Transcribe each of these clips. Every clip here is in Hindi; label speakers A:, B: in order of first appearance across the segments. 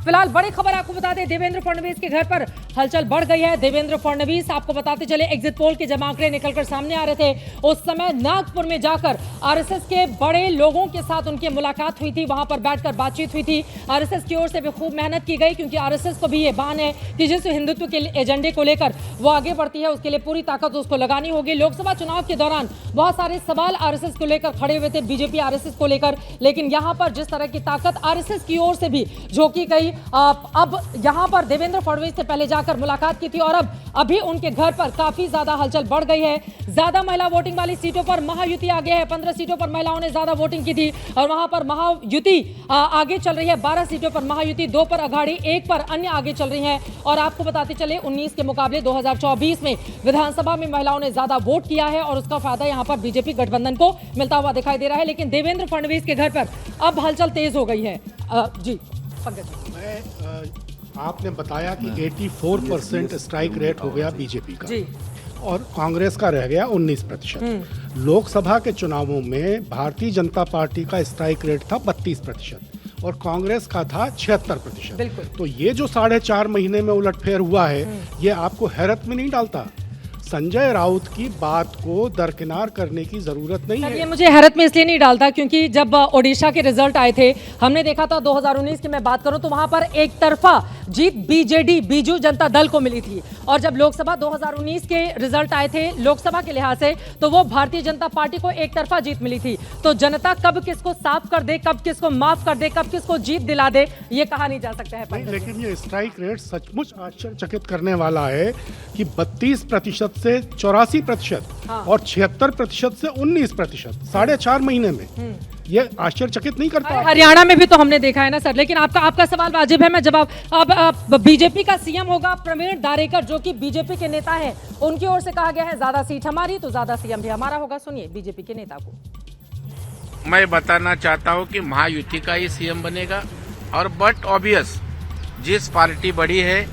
A: फिलहाल बड़ी खबर आपको बता दें, देवेंद्र फडणवीस के घर पर हलचल बढ़ गई है। देवेंद्र फडणवीस, आपको बताते चले, एग्जिट पोल के जब आंकड़े निकलकर सामने आ रहे थे, उस समय नागपुर में जाकर आरएसएस के बड़े लोगों के साथ उनकी मुलाकात हुई थी, वहां पर बैठकर बातचीत हुई थी। आरएसएस की ओर से भी खूब मेहनत की गई, क्योंकि आरएसएस को भी ये भान है कि जिस हिंदुत्व के एजेंडे को लेकर वो आगे बढ़ती है, उसके लिए पूरी ताकत उसको लगानी होगी। लोकसभा चुनाव के दौरान बहुत सारे सवाल आरएसएस को लेकर खड़े हुए थे, बीजेपी आरएसएस को लेकर, लेकिन यहां पर जिस तरह की ताकत आरएसएस की ओर से भी झोंकी गई, अब यहां पर देवेंद्र फडणवीस से पहले जाकर मुलाकात की थी और अब अभी उनके घर पर काफी ज्यादा हलचल बढ़ गई है। ज्यादा महिला वोटिंग वाली सीटों पर महायुति आगे है, 15 सीटों पर महिलाओं ने ज्यादा वोटिंग की थी और वहां पर महायुति आगे चल रही है। 12 सीटों पर महायुति, 2 पर अघाड़ी, 1 पर अन्य आगे चल रही है। और आपको बताते चले, 19 के मुकाबले 2024 में विधानसभा में महिलाओं ने ज्यादा वोट किया है और उसका फायदा यहां पर बीजेपी गठबंधन को मिलता हुआ दिखाई दे रहा है। लेकिन देवेंद्र फडणवीस के घर पर अब हलचल तेज हो गई है। जी पंकज,
B: आपने बताया कि 84% स्ट्राइक रेट हो गया बीजेपी का
A: जी,
B: और कांग्रेस का रह गया 19%। लोकसभा के चुनावों में भारतीय जनता पार्टी का स्ट्राइक रेट था 32% और कांग्रेस का था 76%।
A: बिल्कुल।
B: तो ये जो 4.5 महीने में उलटफेर हुआ है, ये आपको हैरत में नहीं डालता? संजय राउत की बात को दरकिनार करने की जरूरत नहीं है।
A: ये मुझे हैरत में इसलिए नहीं डालता क्योंकि जब ओडिशा के रिजल्ट आए थे, हमने देखा था 2019 की मैं बात करूं तो वहां पर एक तरफा जीत बीजेडी, बीजू जनता दल को मिली थी। और जब लोकसभा 2019 के रिजल्ट आए थे लोकसभा के लिहाज से, तो वो भारतीय जनता पार्टी को एक तरफा जीत मिली थी। तो जनता कब किसको साफ कर दे, कब किसको माफ कर दे, कब किसको जीत दिला दे, ये कहा नहीं जा सकता है।
B: लेकिन ये स्ट्राइक रेट सचमुच आश्चर्यचकित करने वाला है कि 32% से 84% और 76% से 19%, 4.5 महीने में। ये आश्चर्यचकित नहीं करता?
A: हरियाणा में भी तो हमने देखा है ना सर। लेकिन आपका सवाल वाजिब है, मैं जवाब। अब बीजेपी का सीएम होगा प्रवीण दारेकर, जो कि बीजेपी के नेता हैं, उनकी ओर से कहा गया है ज्यादा सीट हमारी तो ज्यादा सीएम भी हमारा होगा। सुनिए बीजेपी के नेता को।
C: मैं बताना चाहता हूं कि महायुति का ही सीएम बनेगा और बट ऑब्वियस जिस पार्टी बड़ी है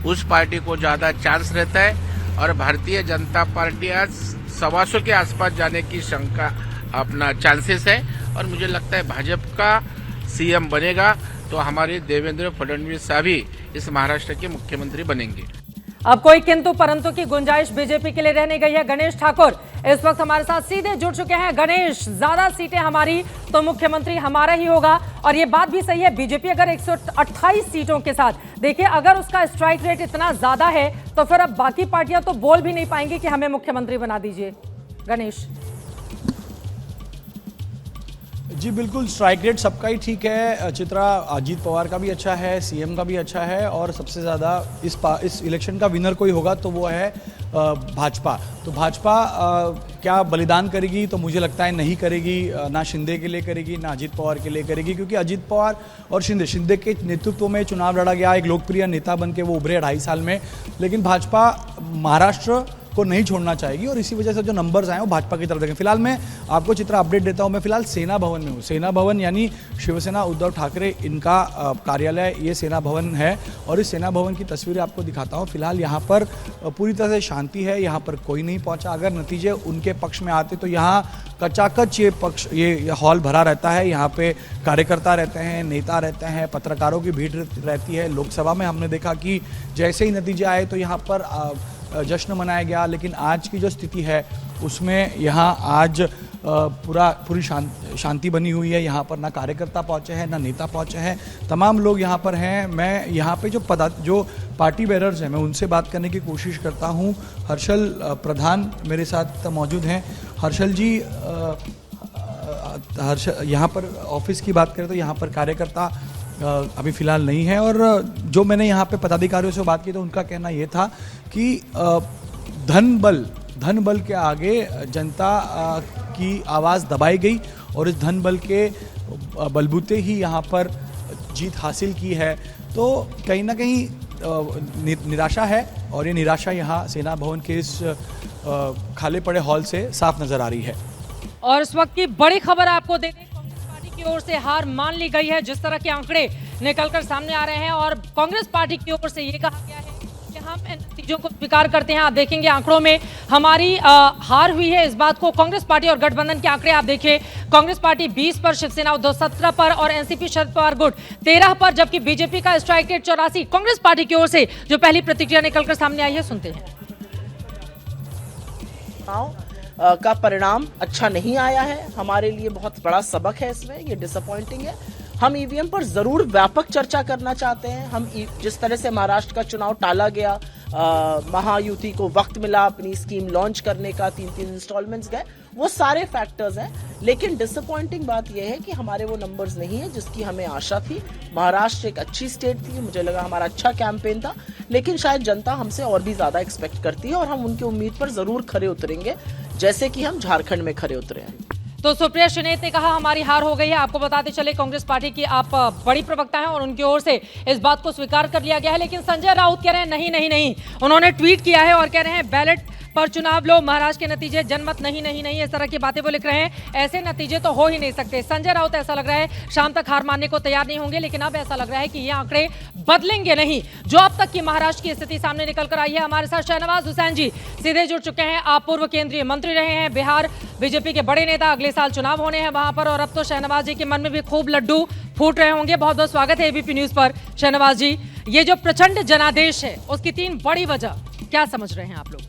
C: उस पार्टी को ज्यादा चांस रहता है और भारतीय जनता पार्टी आज 125 के आसपास जाने की शंका अपना चांसेस है और मुझे लगता है भाजपा का सीएम बनेगा तो हमारे देवेंद्र फडणवीस साहब ही इस महाराष्ट्र के मुख्यमंत्री बनेंगे।
A: अब कोई किंतु परंतु की गुंजाइश बीजेपी के लिए रहने गई है। गणेश ठाकुर इस वक्त हमारे साथ सीधे जुड़ चुके हैं। गणेश, ज्यादा सीटें हमारी तो मुख्यमंत्री हमारा ही होगा, और ये बात भी सही है। बीजेपी अगर 128 सीटों के साथ, देखिए अगर उसका स्ट्राइक रेट इतना ज्यादा है तो फिर अब बाकी पार्टियां तो बोल भी नहीं पाएंगी कि हमें मुख्यमंत्री बना दीजिए। गणेश
D: जी बिल्कुल, स्ट्राइक रेट सबका ही ठीक है। चित्रा, अजीत पवार का भी अच्छा है, सीएम का भी अच्छा है और सबसे ज़्यादा इस इलेक्शन का विनर कोई होगा तो वो है भाजपा। तो भाजपा क्या बलिदान करेगी? तो मुझे लगता है नहीं करेगी। ना शिंदे के लिए करेगी, ना अजीत पवार के लिए करेगी, क्योंकि अजीत पवार और शिंदे के नेतृत्व में चुनाव लड़ा गया, एक लोकप्रिय नेता बन के वो उभरे 2.5 साल में। लेकिन भाजपा महाराष्ट्र को नहीं छोड़ना चाहेगी और इसी वजह से जो नंबर्स आए वो भाजपा की तरफ देखें। फिलहाल मैं आपको चित्र अपडेट देता हूं। मैं फिलहाल सेना भवन में हूं। सेना भवन यानी शिवसेना उद्धव ठाकरे इनका कार्यालय, ये सेना भवन है और इस सेना भवन की तस्वीरें आपको दिखाता हूं। फिलहाल यहाँ पर पूरी तरह से शांति है, यहाँ पर कोई नहीं पहुँचा। अगर नतीजे उनके पक्ष में आते तो यहाँ कचाकच ये हॉल भरा रहता है। यहाँ पे कार्यकर्ता रहते हैं, नेता रहते हैं, पत्रकारों की भीड़ रहती है। लोकसभा में हमने देखा कि जैसे ही नतीजे आए तो यहाँ पर जश्न मनाया गया, लेकिन आज की जो स्थिति है उसमें यहाँ आज पूरी शांति बनी हुई है। यहाँ पर ना कार्यकर्ता पहुँचे हैं, ना नेता पहुँचे हैं, तमाम लोग यहाँ पर हैं। मैं यहाँ पे जो पार्टी बेरर्स हैं, मैं उनसे बात करने की कोशिश करता हूँ। हर्षल प्रधान मेरे साथ मौजूद हैं। हर्षल जी, यहाँ पर ऑफिस की बात करें तो यहाँ पर कार्यकर्ता अभी फ़िलहाल नहीं है और जो मैंने यहाँ पे पदाधिकारियों से बात की तो उनका कहना ये था कि धन बल के आगे जनता की आवाज़ दबाई गई और इस धन बल के बलबूते ही यहाँ पर जीत हासिल की है। तो कहीं ना कहीं निराशा है और ये निराशा यहाँ सेना भवन के इस खाली पड़े हॉल से साफ नज़र आ रही है।
A: और इस वक्त की बड़ी खबर आपको दे दें, कांग्रेस पार्टी की ओर से हार मान ली गई है। जिस तरह के आंकड़े निकलकर सामने आ रहे हैं और कांग्रेस पार्टी की ओर से ये कहा गया है कि हम इन नतीजों को स्वीकार करते हैं। आप देखेंगे आंकड़ों में हमारी हार हुई है, इस बात को कांग्रेस पार्टी और गठबंधन के आंकड़े आप देखिए। कांग्रेस पार्टी 20 पर, शिवसेना उद्धव 17 पर और एनसीपी शरद पवार गुट 13 पर, जबकि बीजेपी का स्ट्राइक रेट 84। कांग्रेस पार्टी की ओर से जो पहली प्रतिक्रिया निकलकर सामने आई है, सुनते हैं।
E: का परिणाम अच्छा नहीं आया है, हमारे लिए बहुत बड़ा सबक है इसमें, ये डिसअपॉइंटिंग है। हम ईवीएम पर जरूर व्यापक चर्चा करना चाहते हैं। हम जिस तरह से महाराष्ट्र का चुनाव टाला गया, महायुति को वक्त मिला अपनी स्कीम लॉन्च करने का, 3-3 इंस्टॉलमेंट्स गए, वो सारे फैक्टर्स हैं। लेकिन डिसअपॉइंटिंग बात यह है कि हमारे वो नंबर्स नहीं है जिसकी हमें आशा थी। महाराष्ट्र एक अच्छी स्टेट थी, मुझे लगा हमारा अच्छा कैंपेन था, लेकिन शायद जनता हमसे और भी ज्यादा एक्सपेक्ट करती है और हम उनकी उम्मीद पर जरूर खरे उतरेंगे, जैसे कि हम झारखंड में खरे उतरे हैं।
A: तो सुप्रिया श्रीनेत ने कहा हमारी हार हो गई है। आपको बताते चले कांग्रेस पार्टी की आप बड़ी प्रवक्ता हैं और उनकी ओर से इस बात को स्वीकार कर लिया गया है। लेकिन संजय राउत कह रहे हैं नहीं नहीं नहीं, उन्होंने ट्वीट किया है और कह रहे हैं बैलेट पर चुनाव लो, महाराष्ट्र के नतीजे जनमत नहीं नहीं नहीं, इस तरह की बातें वो लिख रहे हैं। ऐसे नतीजे तो हो ही नहीं सकते। संजय राउत ऐसा लग रहा है शाम तक हार मानने को तैयार नहीं होंगे, लेकिन अब ऐसा लग रहा है कि ये आंकड़े बदलेंगे नहीं। जो अब तक की महाराष्ट्र की स्थिति सामने निकल कर आई है, हमारे साथ शहनवाज हुसैन जी सीधे जुड़ चुके हैं। आप पूर्व केंद्रीय मंत्री रहे हैं, बिहार बीजेपी के बड़े नेता, अगले साल चुनाव होने हैं वहां पर, और अब तो शहनवाज जी के मन में भी खूब लड्डू फूट रहे होंगे। बहुत बहुत स्वागत है एबीपी न्यूज पर शहनवाज जी। ये जो प्रचंड जनादेश है उसकी 3 बड़ी वजह क्या समझ रहे हैं आप लोग?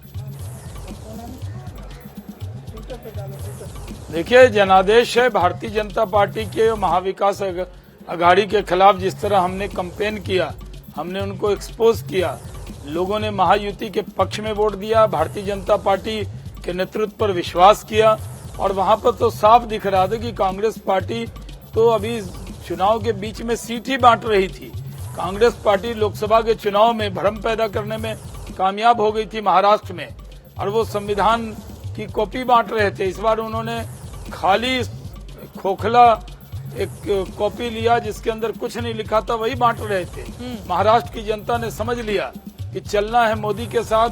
F: देखिए, जनादेश है भारतीय जनता पार्टी के महाविकास अघाड़ी के खिलाफ। जिस तरह हमने कैंपेन किया, हमने उनको एक्सपोज किया, लोगों ने महायुति के पक्ष में वोट दिया, भारतीय जनता पार्टी के नेतृत्व पर विश्वास किया, और वहां पर तो साफ दिख रहा था कि कांग्रेस पार्टी तो अभी चुनाव के बीच में सीट ही बांट रही थी। कांग्रेस पार्टी लोकसभा के चुनाव में भ्रम पैदा करने में कामयाब हो गई थी महाराष्ट्र में, और वो संविधान की कॉपी बांट रहे थे। इस बार उन्होंने खाली खोखला एक कॉपी लिया जिसके अंदर कुछ नहीं लिखा था, वही बांट रहे थे। महाराष्ट्र की जनता ने समझ लिया कि चलना है मोदी के साथ,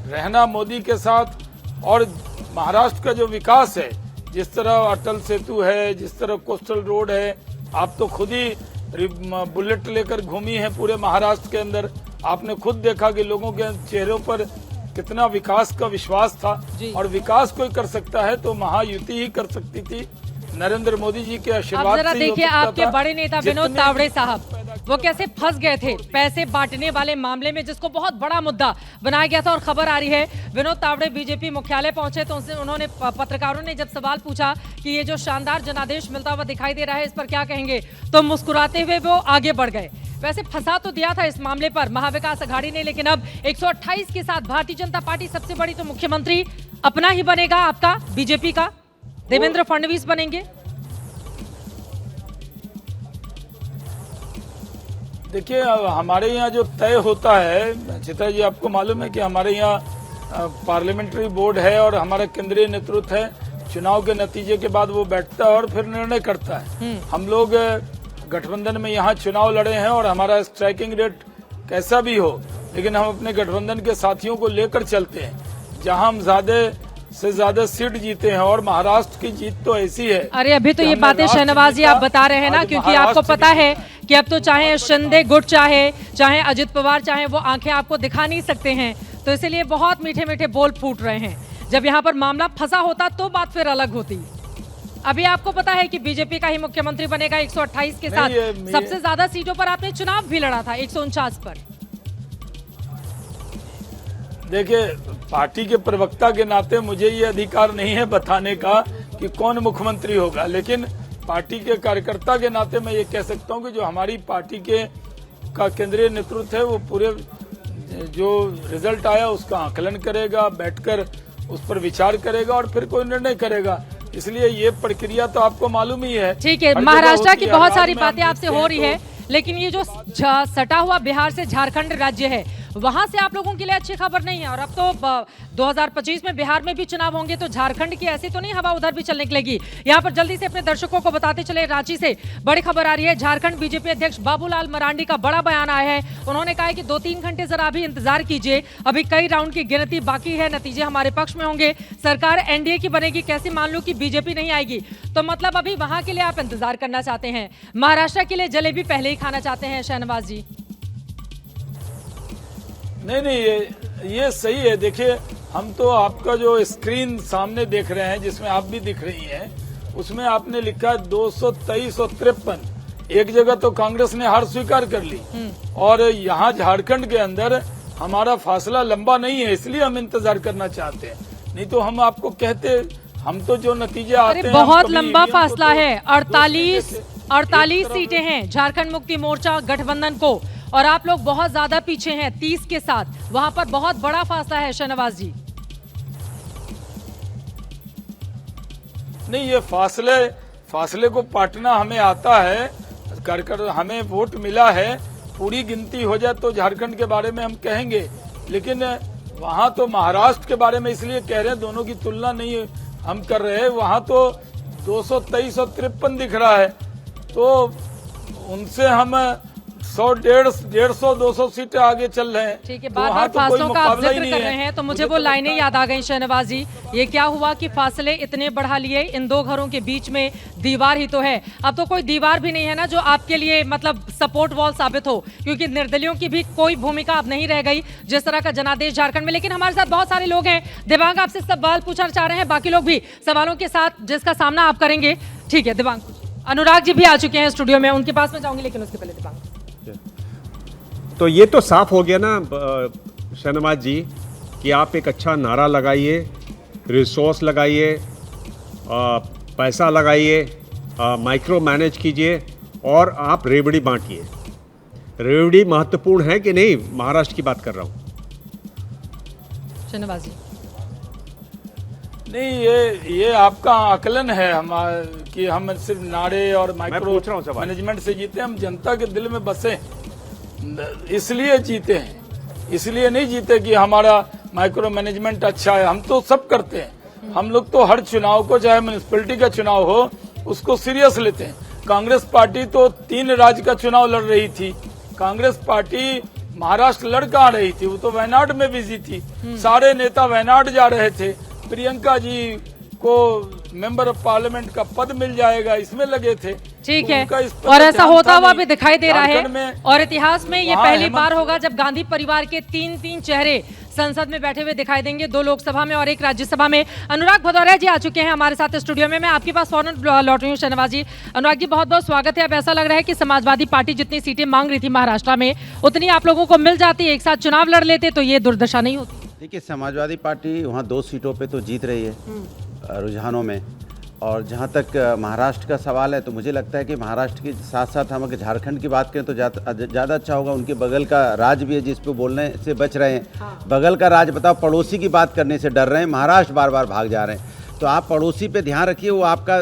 F: रहना मोदी के साथ, और महाराष्ट्र का जो विकास है, जिस तरह अटल सेतु है, जिस तरह कोस्टल रोड है, आप तो खुद ही बुलेट लेकर घूमी है पूरे महाराष्ट्र के अंदर, आपने खुद देखा कि लोगों के चेहरों पर कितना विकास का विश्वास था। और विकास कोई कर सकता है तो महायुति ही कर सकती थी, नरेंद्र मोदी जी के आशीर्वाद से।
A: देखिए आपके बड़े नेता विनोद तावड़े साहब, वो कैसे फंस गए थे पैसे बांटने वाले मामले में, जिसको बहुत बड़ा मुद्दा बनाया गया था। और खबर आ रही है विनोद तावड़े बीजेपी मुख्यालय पहुंचे तो उन्होंने पत्रकारों ने जब सवाल पूछा कि ये जो शानदार जनादेश मिलता हुआ दिखाई दे रहा है, इस पर क्या कहेंगे, तो मुस्कुराते हुए वो आगे बढ़ गए। वैसे फंसा तो दिया था इस मामले पर महाविकास अघाड़ी ने, लेकिन अब 128 के साथ भारतीय जनता पार्टी सबसे बड़ी, तो मुख्यमंत्री अपना ही बनेगा आपका, बीजेपी का देवेंद्र फडणवीस बनेंगे।
F: देखिए, हमारे यहाँ जो तय होता है चित्रा जी, आपको मालूम है कि हमारे यहाँ पार्लियामेंट्री बोर्ड है और हमारा केंद्रीय नेतृत्व है। चुनाव के नतीजे के बाद वो बैठता है और फिर निर्णय करता है। हम लोग गठबंधन में यहाँ चुनाव लड़े हैं और हमारा स्ट्राइकिंग रेट कैसा भी हो, लेकिन हम अपने गठबंधन के साथियों को लेकर चलते हैं। जहाँ हम ज्यादा से ज्यादा सीट जीते हैं, और महाराष्ट्र की जीत तो ऐसी है।
A: अरे अभी तो ये बातें शहनवाज जी आप बता रहे हैं ना, क्योंकि आपको पता है कि अब तो चाहे शिंदे गुट चाहे अजित पवार चाहे, वो आंखें आपको दिखा नहीं सकते हैं, तो इसलिए बहुत मीठे मीठे बोल फूट रहे हैं। जब यहाँ पर मामला फंसा होता तो बात फिर अलग होती। अभी आपको पता है कि बीजेपी का ही मुख्यमंत्री बनेगा 128 के साथ। सबसे ज्यादा सीटों पर आपने चुनाव भी लड़ा था, 149 पर।
F: देखिए, पार्टी के प्रवक्ता के नाते मुझे ये अधिकार नहीं है बताने का कि कौन मुख्यमंत्री होगा, लेकिन पार्टी के कार्यकर्ता के नाते मैं ये कह सकता हूँ कि जो हमारी पार्टी का केंद्रीय नेतृत्व है, वो पूरे जो रिजल्ट आया उसका आकलन करेगा, बैठकर उस पर विचार करेगा और फिर कोई निर्णय करेगा। इसलिए ये प्रक्रिया तो आपको मालूम ही है।
A: ठीक है, महाराष्ट्र की बहुत सारी बातें आपसे हो रही है, लेकिन ये जो सटा हुआ बिहार से झारखंड राज्य है, वहां से आप लोगों के लिए अच्छी खबर नहीं है। और अब तो 2025 में बिहार में भी चुनाव होंगे, तो झारखंड की ऐसी तो नहीं हवा उधर भी चलने निकलेगी। यहाँ पर जल्दी से अपने दर्शकों को बताते चले, रांची से बड़ी खबर आ रही है। झारखंड बीजेपी अध्यक्ष बाबूलाल मरांडी का बड़ा बयान आया है। उन्होंने कहा है कि 2-3 घंटे जरा अभी इंतजार कीजिए, अभी कई राउंड की गिनती बाकी है, नतीजे हमारे पक्ष में होंगे, सरकार एनडीए की बनेगी, कैसे मान लूं कि बीजेपी नहीं आएगी। तो मतलब अभी वहां के लिए आप इंतजार करना चाहते हैं, महाराष्ट्र के लिए जलेबी पहले ही खाना चाहते हैं शहनवाज जी?
F: नहीं, ये सही है। देखिए, हम तो आपका जो स्क्रीन सामने देख रहे हैं, जिसमें आप भी दिख रही हैं, उसमें आपने लिखा है 223 और 53। एक जगह तो कांग्रेस ने हार स्वीकार कर ली, और यहाँ झारखंड के अंदर हमारा फासला लंबा नहीं है, इसलिए हम इंतजार करना चाहते हैं। नहीं तो हम आपको कहते, हम तो जो नतीजे आते हैं,
A: बहुत लंबा फासला है। 48 सीटें हैं झारखंड मुक्ति मोर्चा गठबंधन को, और आप लोग बहुत ज्यादा पीछे हैं 30 के साथ। वहां पर बहुत बड़ा फासला है शहनवाज जी।
F: नहीं, ये फासले को पाटना हमें आता है, कर हमें वोट मिला है। पूरी गिनती हो जाए तो झारखंड के बारे में हम कहेंगे, लेकिन वहां तो महाराष्ट्र के बारे में इसलिए कह रहे हैं, दोनों की तुलना नहीं हम कर रहे हैं। वहां तो 223 और 53 दिख रहा है, तो उनसे हम 100, 150, 200 सीटें आगे चल रहे हैं।
A: ठीक है,
F: तो
A: बार
F: वहाँ
A: बार
F: तो कोई
A: फासलों का आप
F: मुकाबला ही
A: जिक्र
F: नहीं
A: कर
F: है।
A: रहे हैं, तो मुझे वो
F: तो
A: लाइनें
F: लगता
A: याद आ गई शहनवाज जी। ये क्या हुआ कि फासले इतने बढ़ा लिए, इन दो घरों के बीच में दीवार ही तो है। अब तो कोई दीवार भी नहीं है ना जो आपके लिए मतलब सपोर्ट वॉल साबित हो, क्योंकि निर्दलियों की भी कोई भूमिका अब नहीं रह गई जिस तरह का जनादेश झारखंड में। लेकिन हमारे साथ बहुत सारे लोग हैं। दिव्यांग आपसे सवाल पूछना चाह रहे हैं, बाकी लोग भी सवालों के साथ जिसका सामना आप करेंगे। ठीक है दिव्यांग। अनुराग जी भी आ चुके हैं स्टूडियो में, उनके पास में जाऊंगी, लेकिन उसके पहले दिव्यांग।
G: तो ये तो साफ हो गया ना शहनवाज जी कि आप एक अच्छा नारा लगाइए, रिसोर्स लगाइए, पैसा लगाइए, माइक्रो मैनेज कीजिए, और आप रेवड़ी बांटिए। रेवड़ी महत्वपूर्ण है कि नहीं? महाराष्ट्र की बात कर रहा हूँ।
A: शहनवाज जी।
F: नहीं, ये आपका आकलन है कि हम सिर्फ नारे और माइक्रो
G: पूछ रहा हूं सवाल।
F: मैनेजमेंट से जीते। हम जनता के दिल में बसे, इसलिए जीते हैं। इसलिए नहीं जीते कि हमारा माइक्रो मैनेजमेंट अच्छा है। हम तो सब करते हैं। हम लोग तो हर चुनाव को, चाहे म्युनिसिपैलिटी का चुनाव हो, उसको सीरियस लेते हैं। कांग्रेस पार्टी तो 3 राज्य का चुनाव लड़ रही थी। कांग्रेस पार्टी महाराष्ट्र लड़ कहाँ रही थी, वो तो वायनाड में बिजी थी। सारे नेता वायनाड जा रहे थे। प्रियंका जी को मेंबर ऑफ पार्लियामेंट का पद मिल जाएगा, इसमें लगे थे।
A: ठीक
F: तो
A: है,
F: उनका इस पर
A: और ऐसा
F: ध्यान
A: होता
F: था
A: हुआ
F: नहीं।
A: भी दिखाई दे रहा
F: झारखंड
A: है।
F: में
A: और इतिहास में ये
F: वहाँ
A: पहली
F: हेमंत
A: बार होगा जब गांधी परिवार के 3 चेहरे संसद में बैठे हुए दिखाई देंगे, 2 लोकसभा में और 1 राज्यसभा में। अनुराग भदौरिया जी आ चुके हैं हमारे साथ स्टूडियो में। मैं आपके पास फौरन लौट रही हूँ शहनवाज जी। अनुराग जी बहुत बहुत स्वागत है। अब ऐसा लग रहा है कि समाजवादी पार्टी जितनी सीटें मांग रही थी महाराष्ट्र में, उतनी आप लोगों को मिल जाती, एक साथ चुनाव लड़ लेते तो ये दुर्दशा नहीं होती।
H: देखिए, समाजवादी पार्टी वहाँ 2 सीटों पे तो जीत रही है रुझानों में। और जहाँ तक महाराष्ट्र का सवाल है, तो मुझे लगता है कि महाराष्ट्र के साथ साथ हम अगर झारखंड की बात करें तो ज़्यादा अच्छा होगा। उनके बगल का राज्य भी है जिस पे बोलने से बच रहे हैं। बगल का राज्य बताओ, पड़ोसी की बात करने से डर रहे हैं। महाराष्ट्र बार बार भाग जा रहे हैं। तो आप पड़ोसी पे ध्यान रखिए, वो आपका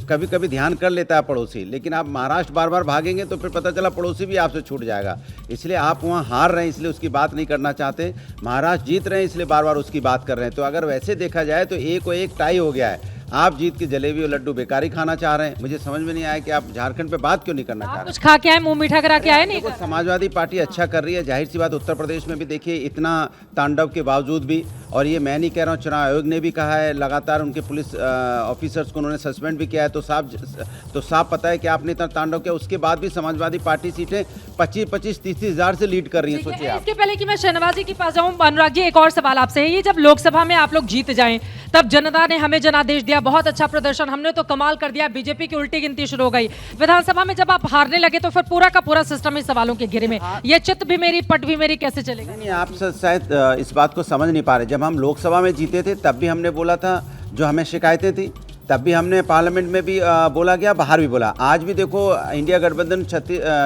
H: कभी कभी ध्यान कर लेता है पड़ोसी, लेकिन आप महाराष्ट्र बार बार भागेंगे तो फिर पता चला पड़ोसी भी आपसे छूट जाएगा। इसलिए आप वहाँ हार रहे हैं, इसलिए उसकी बात नहीं करना चाहते। महाराष्ट्र जीत रहे हैं, इसलिए बार बार उसकी बात कर रहे हैं। तो अगर वैसे देखा जाए तो 1-1 टाई हो गया है। आप जीत के जलेबी और लड्डू बेकारी खाना चाह रहे हैं। मुझे समझ में नहीं आया कि आप झारखंड पे बात क्यों नहीं करना चाह रहे।
A: कुछ खा के आए, मुंह मीठा करा के आए नहीं?
H: देखो, समाजवादी पार्टी अच्छा कर रही है, जाहिर सी बात। उत्तर प्रदेश में भी देखिए, इतना तांडव के बावजूद भी, और ये मैं नहीं कह रहा हूँ, चुनाव आयोग ने भी कहा है, लगातार उनके पुलिस ऑफिसर्स को उन्होंने सस्पेंड भी किया है। तो साफ पता है कि आपने इतना तांडव किया, उसके बाद भी समाजवादी पार्टी सीटें 25-25, 30-30 हजार से लीड कर रही है। सोचिए आप।
A: इसके पहले कि मैं शहनवाज जी के पास जाऊं, अनुराग जी एक और सवाल आपसे है। ये जब लोकसभा में आप लोग जीत जाएं, तब जनता ने हमें जनादेश दिया, बहुत अच्छा प्रदर्शन, हमने तो कमाल कर दिया, बीजेपी की उल्टी गिनती शुरू हो गई। विधानसभा में जब आप हारने लगे तो फिर पूरा का पूरा सिस्टम इस सवालों के घेरे में, ये चित भी मेरी पट भी मेरी कैसे चलेगा?
H: नहीं, आप शायद इस बात को समझ नहीं पा रहे। जब हम लोकसभा में जीते थे तब भी हमने बोला था, जो हमें शिकायतें थी तब भी हमने पार्लियामेंट में भी बोला गया, बाहर भी बोला। आज भी देखो, इंडिया गठबंधन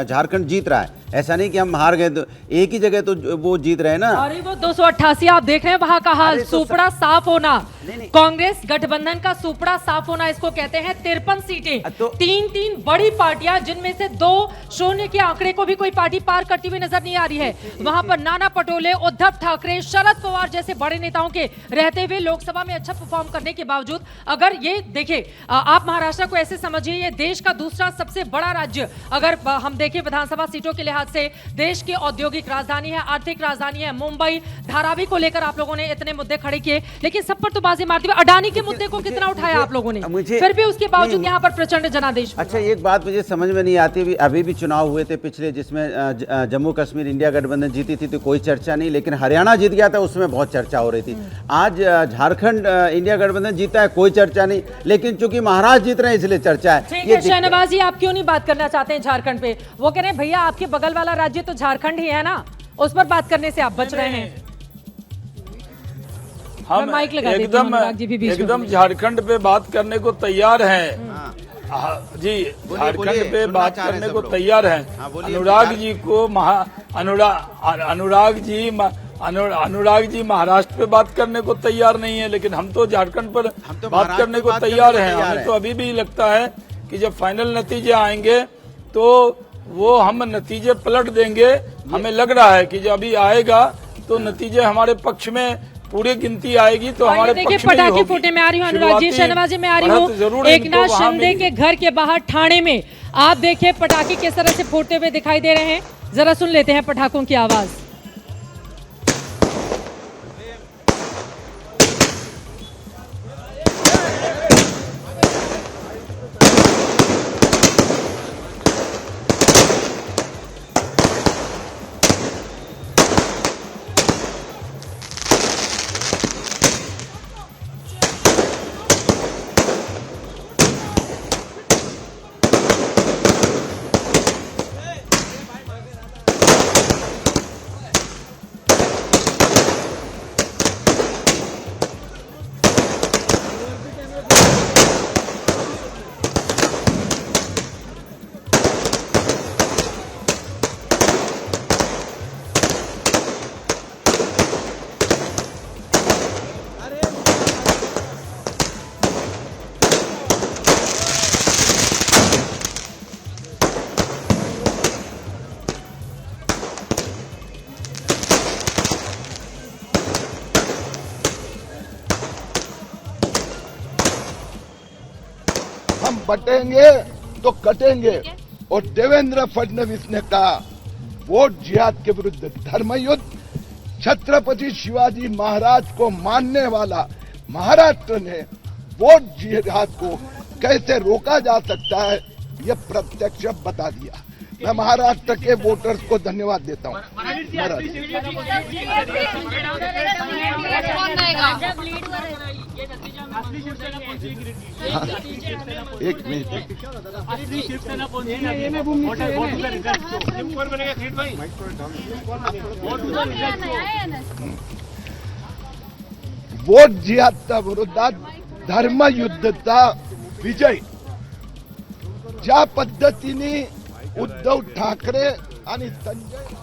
H: झारखंड जीत रहा है। ऐसा नहीं कि हम हार गए, तो एक ही जगह तो वो जीत रहे हैं ना।
A: अरे वो 288 आप देख रहे हैं वहां का हाल, सुपड़ा साफ होना। कांग्रेस गठबंधन का सुपड़ा साफ होना इसको कहते हैं। 53 सीटें, 3 बड़ी पार्टियां, जिनमें से 2 शून्य के आंकड़े को भी कोई पार्टी पार करती हुई नजर नहीं आ रही है। वहां पर नाना पटोले, उद्धव ठाकरे, शरद पवार जैसे बड़े नेताओं के रहते हुए लोकसभा में अच्छा परफॉर्म करने के बावजूद, अगर ये देखिए, आप महाराष्ट्र को ऐसे समझिए, ये देश का दूसरा सबसे बड़ा राज्य अगर हम देखें विधानसभा सीटों के लिहाज से, देश की औद्योगिक राजधानी है, आर्थिक राजधानी है मुंबई। धारावी को लेकर आप लोगों ने इतने मुद्दे खड़े किए, लेकिन सब पर तो बात बल्लेबाजी मारते हुए। अडानी के मुद्दे को कितना उठाया आप लोगों ने, फिर भी उसके बावजूद यहाँ पर प्रचंड जनादेश।
H: अच्छा, एक बात मुझे समझ में नहीं आती, अभी भी चुनाव हुए थे पिछले, जिसमें जम्मू कश्मीर इंडिया गठबंधन जीती थी तो कोई चर्चा नहीं, लेकिन हरियाणा जीत गया था उसमें बहुत चर्चा हो रही थी। आज झारखंड इंडिया गठबंधन जीता है, कोई चर्चा नहीं, लेकिन चूंकि महाराष्ट्र जीत रहे हैं इसलिए चर्चा है।
A: ठीक है शहनवाज जी, आप क्यों नहीं बात करना चाहते हैं झारखंड पे? वो कह रहे हैं भैया आपके बगल वाला राज्य तो झारखंड ही है ना, उस पर बात करने से आप बच रहे हैं।
F: हम
A: माइक लगा देती हूं, अनुराग जी भी बीच में
F: एकदम झारखंड पे बात करने को तैयार हैं जी, झारखंड पे बात करने को तैयार हैं। अनुराग जी को अनुराग जी महाराष्ट्र पे बात करने को तैयार नहीं है, लेकिन हम तो झारखंड पर बात करने को तैयार हैं। हमें तो अभी भी लगता है कि जब फाइनल नतीजे आएंगे तो वो हम नतीजे पलट देंगे। हमें लग रहा है कि जब अभी आएगा तो नतीजे हमारे पक्ष में, पूरी गिनती आएगी तो हमारे पक्ष में ही
A: पटाखे
F: होगी।
A: फूटे में आ रही हूँ अनुराग जी, शहनवाज जी में आ रही हूँ। एकनाथ शिंदे के घर के बाहर ठाणे में आप देखिए पटाखे किस तरह से फूटते हुए दिखाई दे रहे हैं, जरा सुन लेते हैं पटाखों की आवाज।
I: हम बटेंगे तो कटेंगे। और देवेंद्र फडणवीस ने कहा वोट जिहाद के विरुद्ध धर्मयुद्ध, छत्रपति शिवाजी महाराज को मानने वाला महाराष्ट्र ने वोट जिहाद को कैसे रोका जा सकता है ये प्रत्यक्ष बता दिया। मैं महाराष्ट्र के वोटर्स को धन्यवाद देता हूँ। एक मिनट, वोट जिहादच्या विरोधात धर्मयुद्धचा विजय ज्या पद्धतीने उद्धव ठाकरे आणि संजय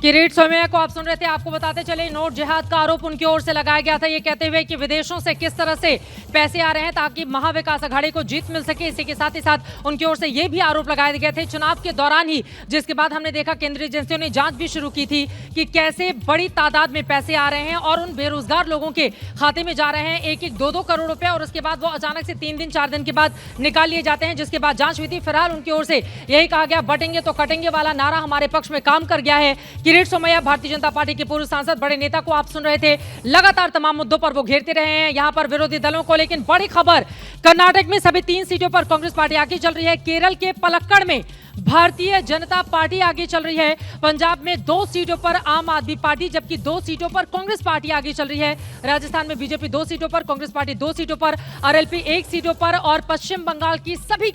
A: किरीट सोमैया को आप सुन रहे थे। आपको बताते चले नोट जिहाद का आरोप उनकी ओर से लगाया गया था, ये कहते हुए कि विदेशों से किस तरह से पैसे आ रहे हैं ताकि महाविकास अघाड़ी को जीत मिल सके। इसी के साथ ही साथ उनकी ओर से ये भी आरोप लगाए गए थे चुनाव के दौरान ही, जिसके बाद हमने देखा केंद्रीय एजेंसियों ने जांच भी शुरू की थी कि कैसे बड़ी तादाद में पैसे आ रहे हैं और उन बेरोजगार लोगों के खाते में जा रहे हैं 1-1, 2-2 करोड़ रुपए, और उसके बाद वो अचानक से 3 दिन 4 दिन के बाद निकाल लिए जाते हैं, जिसके बाद जांच हुई थी। फिलहाल उनकी ओर से यही कहा गया, बटेंगे तो कटेंगे वाला नारा हमारे पक्ष में काम कर गया है। किरीट सोमैया भारतीय जनता पार्टी के पूर्व सांसद, बड़े नेता को आप सुन रहे थे। लगातार तमाम मुद्दों पर वो घेरते रहे हैं यहां पर विरोधी दलों को। लेकिन बड़ी खबर, कर्नाटक में सभी 3 सीटों पर कांग्रेस पार्टी आगे चल रही है। केरल के पलक्कड़ में भारतीय जनता पार्टी आगे चल रही है। पंजाब में 2 सीटों पर आम आदमी पार्टी, जबकि 2 सीटों पर कांग्रेस पार्टी आगे चल रही है। राजस्थान में बीजेपी 2 सीटों पर, कांग्रेस पार्टी 2 सीटों पर, आरएलपी 1 सीटों पर, और पश्चिम बंगाल की सभी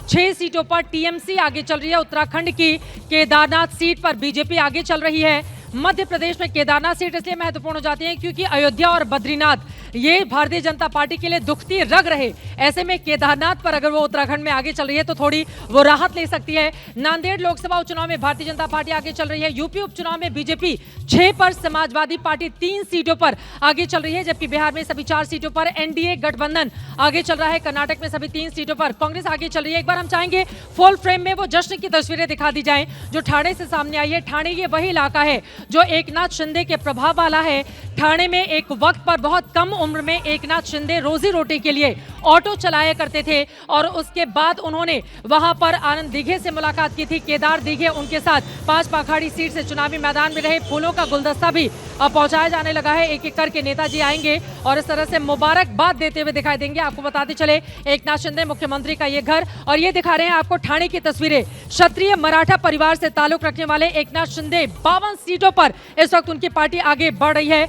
A: 6 सीटों पर टीएमसी आगे चल रही है। उत्तराखंड की केदारनाथ सीट पर बीजेपी आगे चल रही है। मध्य प्रदेश में केदारनाथ सीट इसलिए महत्वपूर्ण हो जाती है क्योंकि अयोध्या और बद्रीनाथ ये भारतीय जनता पार्टी के लिए दुखती रग रहे। ऐसे में केदारनाथ पर अगर वो उत्तराखंड में आगे चल रही है तो थोड़ी वो राहत ले सकती है। नांदेड़ लोकसभा उपचुनाव में भारतीय जनता पार्टी आगे चल रही है। यूपी उपचुनाव में बीजेपी 6 पर, समाजवादी पार्टी 3 सीटों पर आगे चल रही है, जबकि बिहार में सभी 4 सीटों पर एनडीए गठबंधन आगे चल रहा है। कर्नाटक में सभी 3 सीटों पर कांग्रेस आगे चल रही है। एक बार हम चाहेंगे फुल फ्रेम में वो जश्न की तस्वीरें दिखा दी जाएं जो ठाणे से सामने आई है। ठाणे ये वही इलाका है जो एकनाथ शिंदे के प्रभाव वाला है। ठाणे में एक वक्त पर बहुत कम उम्र में एकनाथ शिंदे रोजी रोटी के लिए ऑटो चलाया करते थे और उसके बाद उन्होंने वहां पर आनंद दीघे से मुलाकात की थी। केदार दीघे उनके साथ 5 पाखाड़ी सीट से चुनावी मैदान में रहे। फूलों का गुलदस्ता भी अब पहुंचाया जाने लगा है। एक एक करके नेताजी आएंगे और इस तरह से मुबारकबाद देते हुए दिखाई देंगे। आपको बताते चले एकनाथ शिंदे मुख्यमंत्री का ये घर, और ये दिखा रहे हैं आपको ठाणे की तस्वीरें। क्षत्रिय मराठा परिवार से ताल्लुक रखने वाले एकनाथ शिंदे 52 सीटों पर इस वक्त उनकी पार्टी आगे बढ़ रही है।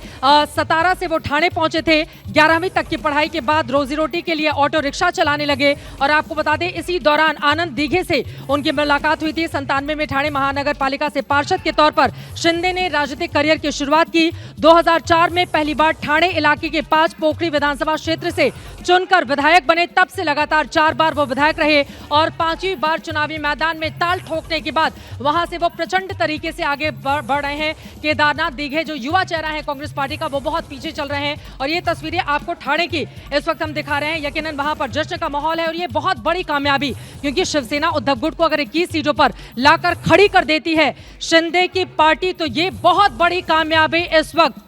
A: 17 से वो ठाणे पहुंचे थे। 11वीं तक की पढ़ाई के बाद रोजी रोटी के लिए ऑटो रिक्शा चलाने लगे। और आपको बता दें इसी दौरान आनंद दीघे से उनकी मुलाकात हुई थी। 97 में ठाणे महानगर पालिका से पार्षद के तौर पर शिंदे ने राजनीतिक करियर की शुरुआत की। 2004 में पहली बार ठाणे इलाके के 5 पोखरी विधानसभा क्षेत्र से चुनकर विधायक बने। तब से लगातार 4 बार वो विधायक रहे और 5वीं बार चुनावी मैदान में ताल ठोकने के बाद वहां से वो प्रचंड तरीके से आगे बढ़ रहे हैं। केदारनाथ दीघे जो युवा चेहरा है कांग्रेस पार्टी का, वो बहुत पीछे चल रहे हैं। और ये तस्वीरें आपको ठाणे की इस वक्त हम दिखा रहे हैं। यकीनन वहां पर जश्न का माहौल है और ये बहुत बड़ी कामयाबी, क्योंकि शिवसेना उद्धव गुट को अगर 21 सीटों पर लाकर खड़ी कर देती है शिंदे की पार्टी, तो ये बहुत बड़ी कामयाबी इस वक्त।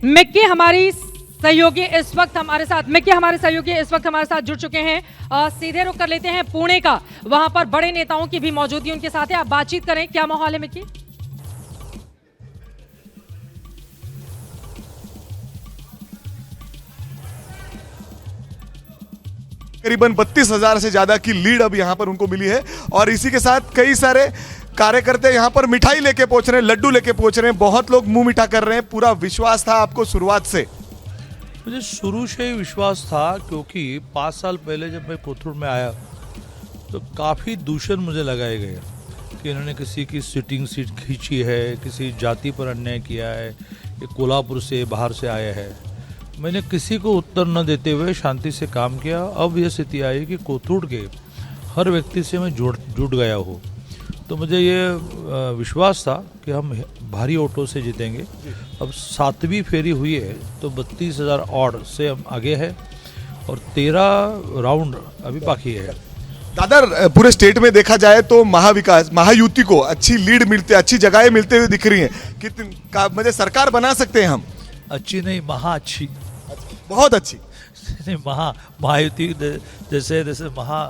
A: मिक्की हमारी सहयोगी इस वक्त हमारे साथ जुड़ चुके हैं। सीधे रुख कर लेते हैं पुणे का, वहां पर बड़े नेताओं की भी मौजूदगी उनके साथ है। आप बातचीत करें, क्या माहौल है मिक्की?
J: करीबन 32,000 से ज्यादा की लीड अब यहां पर उनको मिली है और इसी के साथ कई सारे कार्यकर्ता यहां पर मिठाई लेके पहुंच रहे हैं, लड्डू लेके पहुंच रहे हैं। बहुत लोग मुंह मीठा कर रहे हैं। पूरा विश्वास था आपको शुरुआत से?
K: मुझे शुरू से ही विश्वास था, क्योंकि 5 साल पहले जब मैं कोथरूड में आया तो काफ़ी दूषण मुझे लगाए गए कि इन्होंने किसी की सिटिंग सीट खींची है, किसी जाति पर अन्याय किया है, ये कोल्हापुर से बाहर से आए हैं। मैंने किसी को उत्तर न देते हुए शांति से काम किया। अब यह स्थिति आई कि कोथरूड के हर व्यक्ति से मैं जुड़ गया हूँ, तो मुझे ये विश्वास था कि हम भारी वोटों से जीतेंगे। अब 7वीं फेरी हुई है तो 32,000 ऑड से हम आगे है और 13 राउंड अभी बाकी है।
J: दादा, पूरे स्टेट में देखा जाए तो महायुति को अच्छी लीड मिलते, अच्छी जगहें मिलते हुए दिख रही हैं। कितनी मुझे सरकार बना सकते हैं हम?
K: अच्छी नहीं, महा अच्छी,
J: बहुत अच्छी।
K: महायुति जैसे महा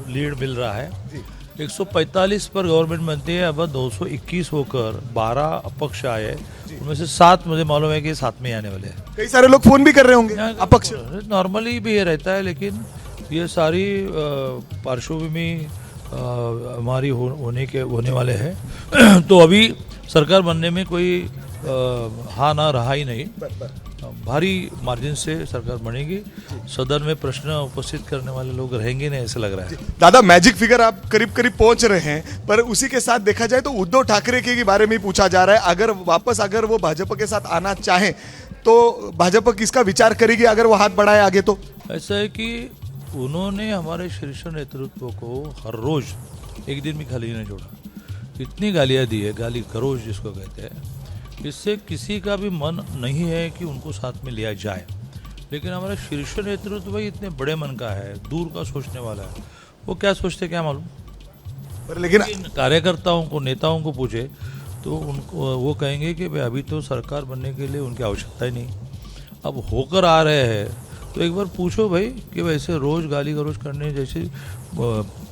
K: लीड मिल रहा है। 145 पर गवर्नमेंट बनती है, अब 221 होकर 12 अपक्ष आए, उनमें से 7 मुझे मालूम है कि 7 में आने वाले हैं।
J: कई सारे लोग फोन भी कर रहे होंगे अपक्ष।
K: नॉर्मली भी ये रहता है, लेकिन ये सारी पार्श्वभूमि हमारी होने वाले हैं। तो अभी सरकार बनने में कोई हाँ ना रहा ही नहीं, भारी मार्जिन से सरकार बनेगी। सदन में प्रश्न उपस्थित करने वाले लोग रहेंगे नहीं, ऐसा लग रहा है।
J: दादा, मैजिक फिगर आप करीब करीब पहुंच रहे हैं, पर उसी के साथ देखा जाए तो उद्धव ठाकरे के बारे में पूछा जा रहा है। अगर वो भाजपा के साथ आना चाहें तो भाजपा किसका विचार करेगी अगर वो हाथ बढ़ाए आगे? तो
K: ऐसा है कि उन्होंने हमारे शीर्ष नेतृत्व को हर रोज एक दिन भी खाली नहीं छोड़ा। इतनी गालियां दी है, गाली गलौज जिसको कहते हैं, इससे किसी का भी मन नहीं है कि उनको साथ में लिया जाए। लेकिन हमारा शीर्ष नेतृत्व भाई इतने बड़े मन का है, दूर का सोचने वाला है। वो क्या सोचते क्या मालूम,
J: लेकिन
K: कार्यकर्ताओं को, नेताओं को पूछे तो उनको वो कहेंगे कि भाई अभी तो सरकार बनने के लिए उनकी आवश्यकता ही नहीं, अब होकर आ रहे हैं। तो एक बार पूछो भाई कि वैसे रोज गाली गलौज करने जैसे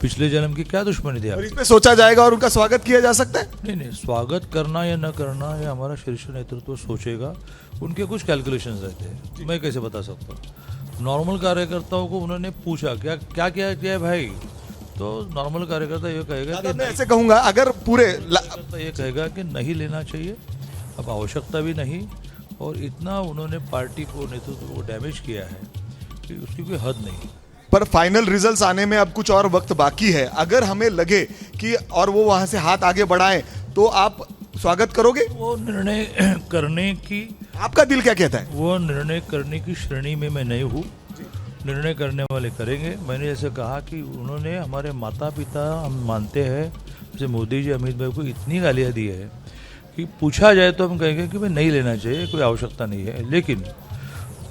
K: पिछले जन्म की क्या दुश्मनी थी?
J: इस पे सोचा जाएगा और उनका स्वागत किया जा सकता है?
K: नहीं, स्वागत करना या न करना ये हमारा शीर्ष नेतृत्व सोचेगा। उनके कुछ कैलकुलेशंस रहते हैं, मैं कैसे बता सकता हूँ। नॉर्मल कार्यकर्ताओं को उन्होंने पूछा क्या किया भाई, तो नॉर्मल कार्यकर्ता ये कहेगा कि
J: मैं ऐसे कहूंगा, अगर पूरे
K: ये कहेगा कि नहीं लेना चाहिए, अब आवश्यकता भी नहीं। और इतना उन्होंने पार्टी को, नेतृत्व को डैमेज किया है कि उसकी कोई हद नहीं।
J: पर फाइनल रिजल्ट्स आने में अब कुछ और वक्त बाकी है। अगर हमें लगे कि और वो वहां से हाथ आगे बढ़ाएं तो आप स्वागत करोगे?
K: वो निर्णय करने की,
J: आपका दिल क्या कहता है?
K: वो निर्णय करने की श्रेणी में मैं नहीं हूँ। निर्णय करने वाले करेंगे। मैंने जैसे कहा कि उन्होंने हमारे माता पिता, हम मानते हैं, जैसे मोदी जी अमित भाई को इतनी गालियाँ दी है कि पूछा जाए तो हम कहेंगे कि भाई नहीं लेना चाहिए, कोई आवश्यकता नहीं है। लेकिन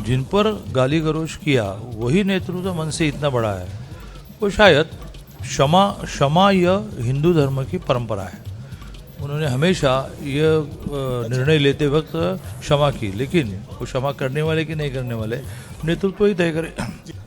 K: जिन पर गाली गलौज किया वही नेतृत्व मन से इतना बड़ा है, वो शायद क्षमा यह हिंदू धर्म की परंपरा है। उन्होंने हमेशा ये निर्णय लेते वक्त क्षमा की, लेकिन वो क्षमा करने वाले कि नहीं करने वाले नेतृत्व ही तय करे।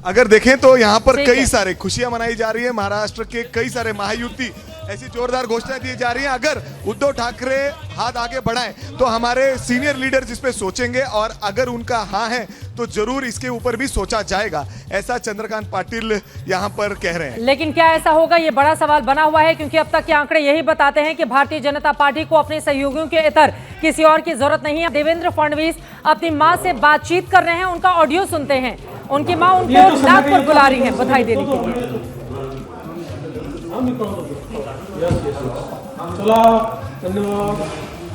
J: अगर देखें तो यहाँ पर
A: ठीक
J: कई
A: है।
J: सारे खुशियां मनाई जा रही है। महाराष्ट्र के कई सारे महायुति ऐसी जोरदार घोषणाएं दी जा रही हैं। अगर उद्धव ठाकरे हाथ आगे बढ़ाएं तो हमारे सीनियर लीडर्स इस पे सोचेंगे, और अगर उनका हाँ है तो जरूर इसके ऊपर भी सोचा जाएगा, ऐसा चंद्रकांत पाटिल यहाँ पर कह रहे हैं।
A: लेकिन क्या ऐसा होगा, ये बड़ा सवाल बना हुआ है, क्योंकि अब तक के आंकड़े यही बताते हैं कि भारतीय जनता पार्टी को अपने सहयोगियों के इतर किसी और की जरूरत नहीं है। देवेंद्र फडणवीस अपनी मां से बातचीत कर रहे हैं, उनका ऑडियो सुनते हैं। उनकी मां उनको नागपुर बुला रही है बधाई देने के लिए।
L: चला धन्यवाद,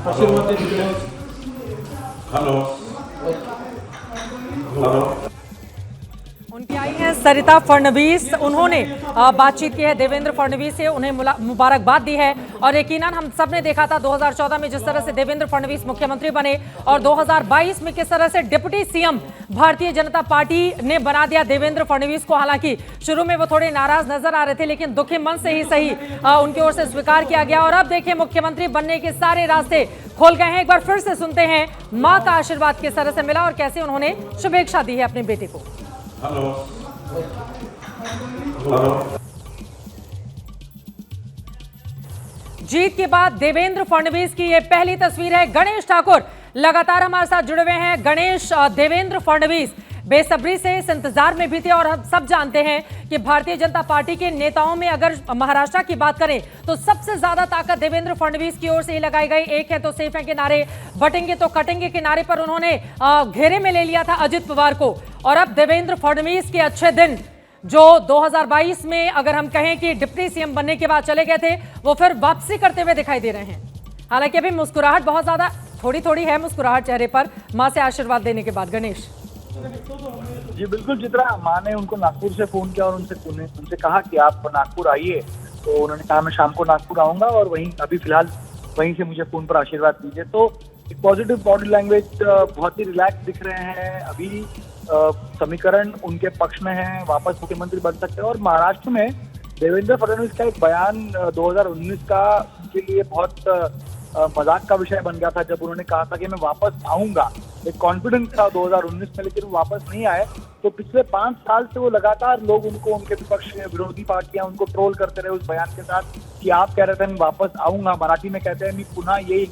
L: आशीर्वाद दे। हेलो हेलो,
A: उनकी आई हैं सरिता फडणवीस, उन्होंने बातचीत की है देवेंद्र फडणवीस से, उन्हें मुबारकबाद दी है। और यकीनन हम सब ने देखा था 2014 में जिस तरह से देवेंद्र फडणवीस मुख्यमंत्री बने, और 2022 में किस तरह से deputy CM Bharatiya Janata party ने बना दिया देवेंद्र फडणवीस को। हालांकि शुरू में वो थोड़े नाराज नजर आ रहे थे, लेकिन दुखी मन से ही सही उनकी ओर से स्वीकार किया गया। और अब देखिए मुख्यमंत्री बनने के सारे रास्ते खोल गए हैं। एक बार फिर से सुनते हैं मां का आशीर्वाद किस तरह से मिला और कैसे उन्होंने शुभेच्छा दी है अपने बेटे को।
L: Hello hello.
A: जीत के बाद देवेंद्र फडणवीस की ये पहली तस्वीर है। गणेश ठाकुर लगातार हमारे साथ जुड़े हुए हैं। गणेश, देवेंद्र फडणवीस बेसब्री से इस इंतजार में भी थे, और हम सब जानते हैं कि भारतीय जनता पार्टी के नेताओं में अगर महाराष्ट्र की बात करें तो सबसे ज्यादा ताकत देवेंद्र फडणवीस की ओर से ही लगाई गई। एक है तो सेफ है के नारे, बटेंगे तो कटेंगे के नारे पर उन्होंने घेरे में ले लिया था अजित पवार को। और अब देवेंद्र फडणवीस के अच्छे दिन जो 2022 में अगर हम कहें कि डिप्टी सीएम बनने के बाद चले गए थे, वो फिर वापसी करते हुए दिखाई दे रहे हैं। हालांकि अभी मुस्कुराहट बहुत ज्यादा थोड़ी है मुस्कुराहट चेहरे पर मां से आशीर्वाद देने के बाद। गणेश
M: जी बिल्कुल चित्रा, माँ ने उनको नागपुर से फोन किया और उनसे कहा कि आप नागपुर आइए, तो उन्होंने कहा मैं शाम को नागपुर आऊंगा और वहीं अभी फिलहाल वहीं से मुझे फोन पर आशीर्वाद दीजिए। तो एक पॉजिटिव बॉडी लैंग्वेज, बहुत ही रिलैक्स दिख रहे हैं। अभी समीकरण उनके पक्ष में है, वापस मुख्यमंत्री बन सकते हैं। और महाराष्ट्र में देवेंद्र फडणवीस का एक बयान 2019 का उनके लिए बहुत मजाक का विषय बन गया था, जब उन्होंने कहा था कि मैं वापस आऊंगा। एक कॉन्फिडेंस था 2019 में, लेकिन वो वापस नहीं आए। तो पिछले 5 साल से वो लगातार लोग उनको, उनके विपक्ष विरोधी पार्टियां उनको ट्रोल करते रहे उस बयान के साथ कि आप कह रहे थे मैं वापस आऊंगा, मराठी में कहते हैं मैं पुनः यही,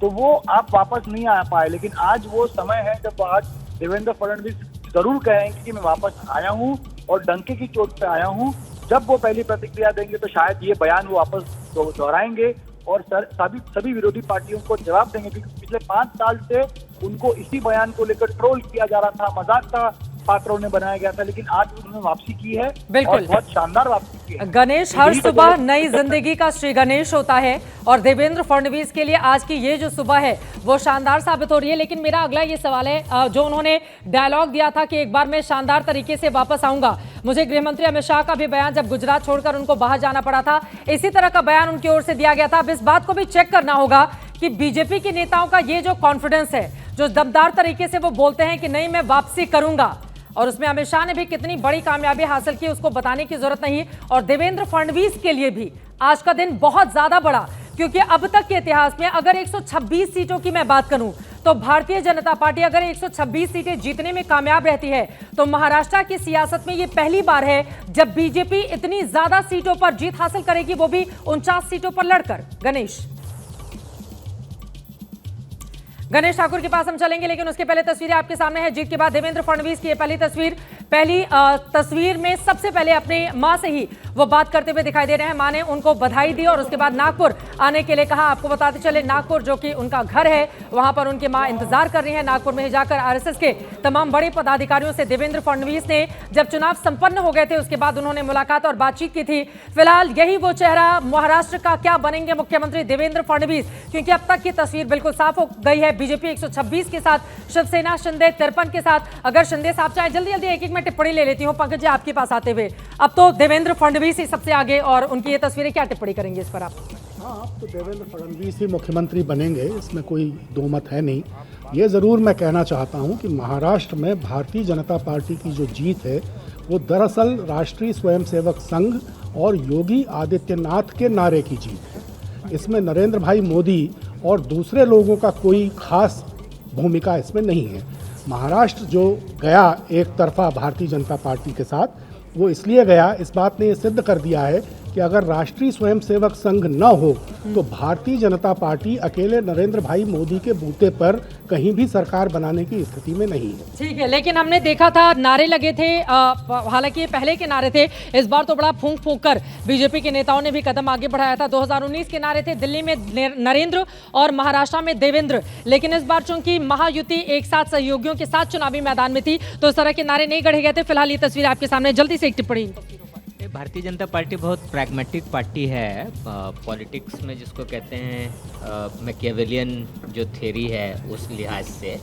M: तो वो आप वापस नहीं आ पाए। लेकिन आज वो समय है जब आज देवेंद्र फडणवीस जरूर कहेंगे कि मैं वापस आया हूँ और डंके की चोट पे आया हूँ। जब वो पहली प्रतिक्रिया देंगे तो शायद ये बयान वो वापस दोहराएंगे और सभी विरोधी पार्टियों को जवाब देंगे, क्योंकि पिछले 5 साल से उनको इसी बयान को लेकर ट्रोल किया जा रहा था, मजाक का पात्र उन्हें बनाया गया था। लेकिन आज उन्होंने वापसी की है,
A: बिल्कुल
M: और बहुत शानदार वापसी की है।
A: गणेश, हर सुबह नई जिंदगी का श्री गणेश होता है, और देवेंद्र फडणवीस के लिए आज की ये जो सुबह है वो शानदार साबित हो रही है। लेकिन मेरा अगला ये सवाल है, जो उन्होंने डायलॉग दिया था कि एक बार मैं शानदार तरीके से वापस आऊंगा, मुझे गृहमंत्री अमित शाह का भी बयान जब गुजरात छोड़कर उनको बाहर जाना पड़ा था, इसी तरह का बयान उनकी ओर से दिया गया था। अब इस बात को भी चेक करना होगा कि बीजेपी के नेताओं का ये जो कॉन्फिडेंस है, जो दमदार तरीके से वो बोलते हैं कि नहीं मैं वापसी करूंगा, और उसमें अमित शाह ने भी कितनी बड़ी कामयाबी हासिल की उसको बताने की जरूरत नहीं। और देवेंद्र फडणवीस के लिए भी आज का दिन बहुत ज्यादा बड़ा, क्योंकि अब तक के इतिहास में अगर 126 सीटों की मैं बात करूं तो भारतीय जनता पार्टी अगर 126 सीटें जीतने में कामयाब रहती है तो महाराष्ट्र की सियासत में ये पहली बार है जब बीजेपी इतनी ज्यादा सीटों पर जीत हासिल करेगी, वो भी 49 सीटों पर लड़कर। गणेश ठाकुर के पास हम चलेंगे, लेकिन उसके पहले तस्वीरें आपके सामने है। जीत के बाद देवेंद्र फडणवीस की पहली तस्वीर में सबसे पहले अपने मां से ही वो बात करते हुए दिखाई दे रहे हैं। मां ने उनको बधाई दी और उसके बाद नागपुर आने के लिए कहा। आपको बताते चले, नागपुर जो कि उनका घर है, वहां पर उनकी मां इंतजार कर रही है। नागपुर में ही जाकर आरएसएस के तमाम बड़े पदाधिकारियों से देवेंद्र फडणवीस ने जब चुनाव संपन्न हो गए थे उसके बाद उन्होंने मुलाकात और बातचीत की थी। फिलहाल यही वो चेहरा, महाराष्ट्र का क्या बनेंगे मुख्यमंत्री देवेंद्र फडणवीस, क्योंकि अब तक की तस्वीर बिल्कुल साफ हो गई है। बीजेपी 126 के साथ, शिवसेना शिंदे 53 के साथ। अगर शिंदे साहब चाहे जल्दी एक मैं टिप्पणी ले लेती हूँ पंकज जी आपके पास आते हुए। अब तो देवेंद्र फडणवीस ही सबसे आगे, और उनकी ये तस्वीरें, क्या टिप्पणी करेंगे इस पर आप?
B: हाँ, अब तो देवेंद्र फडणवीस ही मुख्यमंत्री बनेंगे, इसमें कोई दो मत है नहीं। ये ज़रूर मैं कहना चाहता हूँ कि महाराष्ट्र में भारतीय जनता पार्टी की जो जीत है वो दरअसल राष्ट्रीय स्वयंसेवक संघ और योगी आदित्यनाथ के नारे की जीत है। इसमें नरेंद्र भाई मोदी और दूसरे लोगों का कोई खास भूमिका इसमें नहीं है। महाराष्ट्र जो गया एक तरफा भारतीय जनता पार्टी के साथ, वो इसलिए गया, इस बात ने ये सिद्ध कर दिया है कि अगर राष्ट्रीय स्वयंसेवक संघ न हो तो भारतीय जनता पार्टी अकेले नरेंद्र भाई मोदी के बूते पर कहीं भी सरकार बनाने की स्थिति में नहीं है।
A: ठीक है, लेकिन हमने देखा था नारे लगे थे, हालांकि ये पहले के नारे थे, इस बार तो बड़ा फूंक फूंक कर बीजेपी के नेताओं ने भी कदम आगे बढ़ाया था। 2019 के नारे थे दिल्ली में नरेंद्र और महाराष्ट्र में देवेंद्र, लेकिन इस बार चूंकि महायुति एक साथ सहयोगियों के साथ चुनावी मैदान में थी तो इस तरह के नारे नहीं गढ़े गए थे। फिलहाल ये तस्वीर आपके सामने, जल्दी से एक टिप्पणी।
N: भारतीय जनता पार्टी बहुत प्रैग्मेटिक पार्टी है, पॉलिटिक्स में जिसको कहते हैं मैकियावेलियन जो थ्योरी है उस लिहाज से,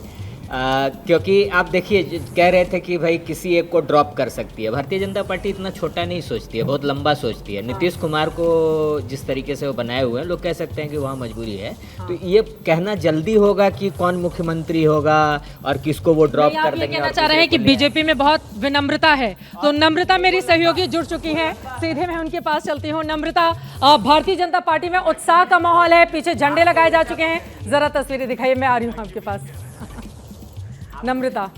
N: क्योंकि आप देखिए कह रहे थे कि भाई किसी एक को ड्रॉप कर सकती है। भारतीय जनता पार्टी इतना छोटा नहीं सोचती है, बहुत लंबा सोचती है। नीतीश कुमार को जिस तरीके से वो बनाए हुए हैं, लोग कह सकते हैं कि वहाँ मजबूरी है, तो ये कहना जल्दी होगा कि कौन मुख्यमंत्री होगा और किसको वो ड्रॉप कर देंगे।
A: कहना चाह रहे हैं कि बीजेपी में बहुत विनम्रता है, तो नम्रता मेरी सहयोगी जुड़ चुकी है, सीधे मैं उनके पास चलती हूँ। नम्रता, भारतीय जनता पार्टी में उत्साह का माहौल है, पीछे झंडे लगाए जा चुके हैं, जरा तस्वीरें दिखाइए, मैं आ रही हूँ आपके पास। नम्रता,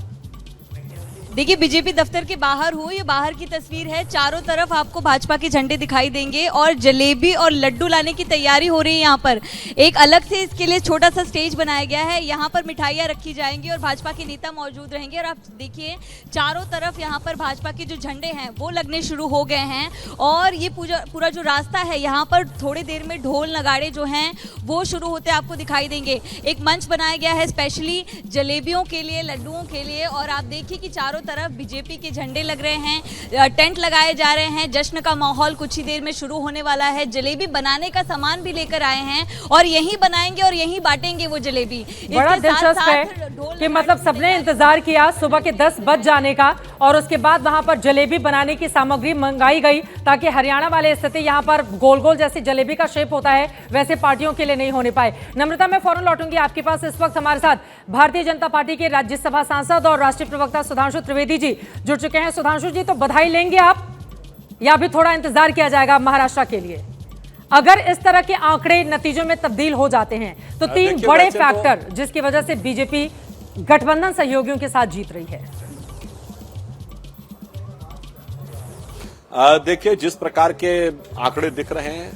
O: देखिए बीजेपी दफ्तर के बाहर हूँ, ये बाहर की तस्वीर है, चारों तरफ आपको भाजपा के झंडे दिखाई देंगे और जलेबी और लड्डू लाने की तैयारी हो रही है। यहाँ पर एक अलग से इसके लिए छोटा सा स्टेज बनाया गया है, यहाँ पर मिठाइयाँ रखी जाएंगी और भाजपा के नेता मौजूद रहेंगे। और आप देखिए चारों तरफ यहाँ पर भाजपा के जो झंडे हैं वो लगने शुरू हो गए हैं और ये पूरा जो रास्ता है यहाँ पर थोड़ी देर में ढोल नगाड़े जो हैं वो शुरू होते आपको दिखाई देंगे। एक मंच बनाया गया है स्पेशली जलेबियों के लिए, लड्डुओं के लिए, और आप देखिए कि चारों तरफ बीजेपी के झंडे लग रहे हैं, टेंट लगाए जा रहे हैं, जश्न का माहौल कुछ ही देर में शुरू होने वाला है। जलेबी बनाने का सामान भी लेकर आए हैं और यहीं बनाएंगे और यहीं बांटेंगे वो जलेबी।
A: बड़ा दिलचस्प है कि मतलब सबने इंतजार किया सुबह के 10 बज जाने का और उसके बाद वहां पर जलेबी बनाने की सामग्री मंगाई गई ताकि हरियाणा वाले स्थिति यहाँ पर गोल गोल जैसी जलेबी का शेप होता है वैसे पार्टियों के लिए नहीं होने पाए। नम्रता, मैं फौरन लौटूंगी आपके पास। इस वक्त हमारे साथ भारतीय जनता पार्टी के राज्यसभा सांसद और राष्ट्रीय प्रवक्ता सुधांशु त्रिवेदी जी जुड़ चुके हैं। सुधांशु जी, तो बधाई लेंगे आप या अभी थोड़ा इंतजार किया जाएगा महाराष्ट्र के लिए? अगर इस तरह के आंकड़े नतीजों में तब्दील हो जाते हैं तो तीन बड़े फैक्टर जिसकी वजह से बीजेपी गठबंधन सहयोगियों के साथ जीत रही है।
P: देखिए, जिस प्रकार के आंकड़े दिख रहे हैं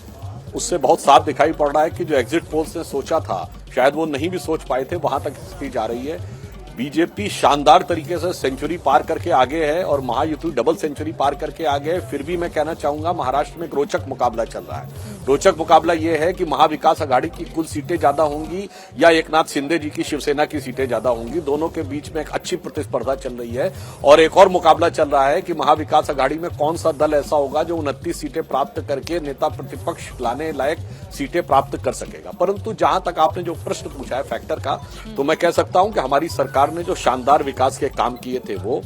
P: उससे बहुत साफ दिखाई पड़ रहा है कि जो एग्जिट पोल्स ने सोचा था शायद वो नहीं भी सोच पाए थे, वहां तक स्थिति जा रही है। बीजेपी शानदार तरीके से सेंचुरी पार करके आगे है और महायुति डबल सेंचुरी पार करके आगे है। फिर भी मैं कहना चाहूंगा महाराष्ट्र में एक रोचक मुकाबला चल रहा है। रोचक मुकाबला यह है कि महाविकास आघाड़ी की कुल सीटें ज्यादा होंगी या एकनाथ शिंदे जी की शिवसेना की सीटें ज्यादा होंगी। दोनों के बीच में एक अच्छी प्रतिस्पर्धा चल रही है और एक और मुकाबला चल रहा है कि महाविकास आघाड़ी में कौन सा दल ऐसा होगा जो 29 सीटें प्राप्त करके नेता प्रतिपक्ष लाने लायक सीटें प्राप्त कर सकेगा। परंतु जहां तक आपने जो प्रश्न पूछा है फैक्टर का, तो मैं कह सकता हूं कि हमारी सरकार ने जो शानदार विकास के काम किए थे वो,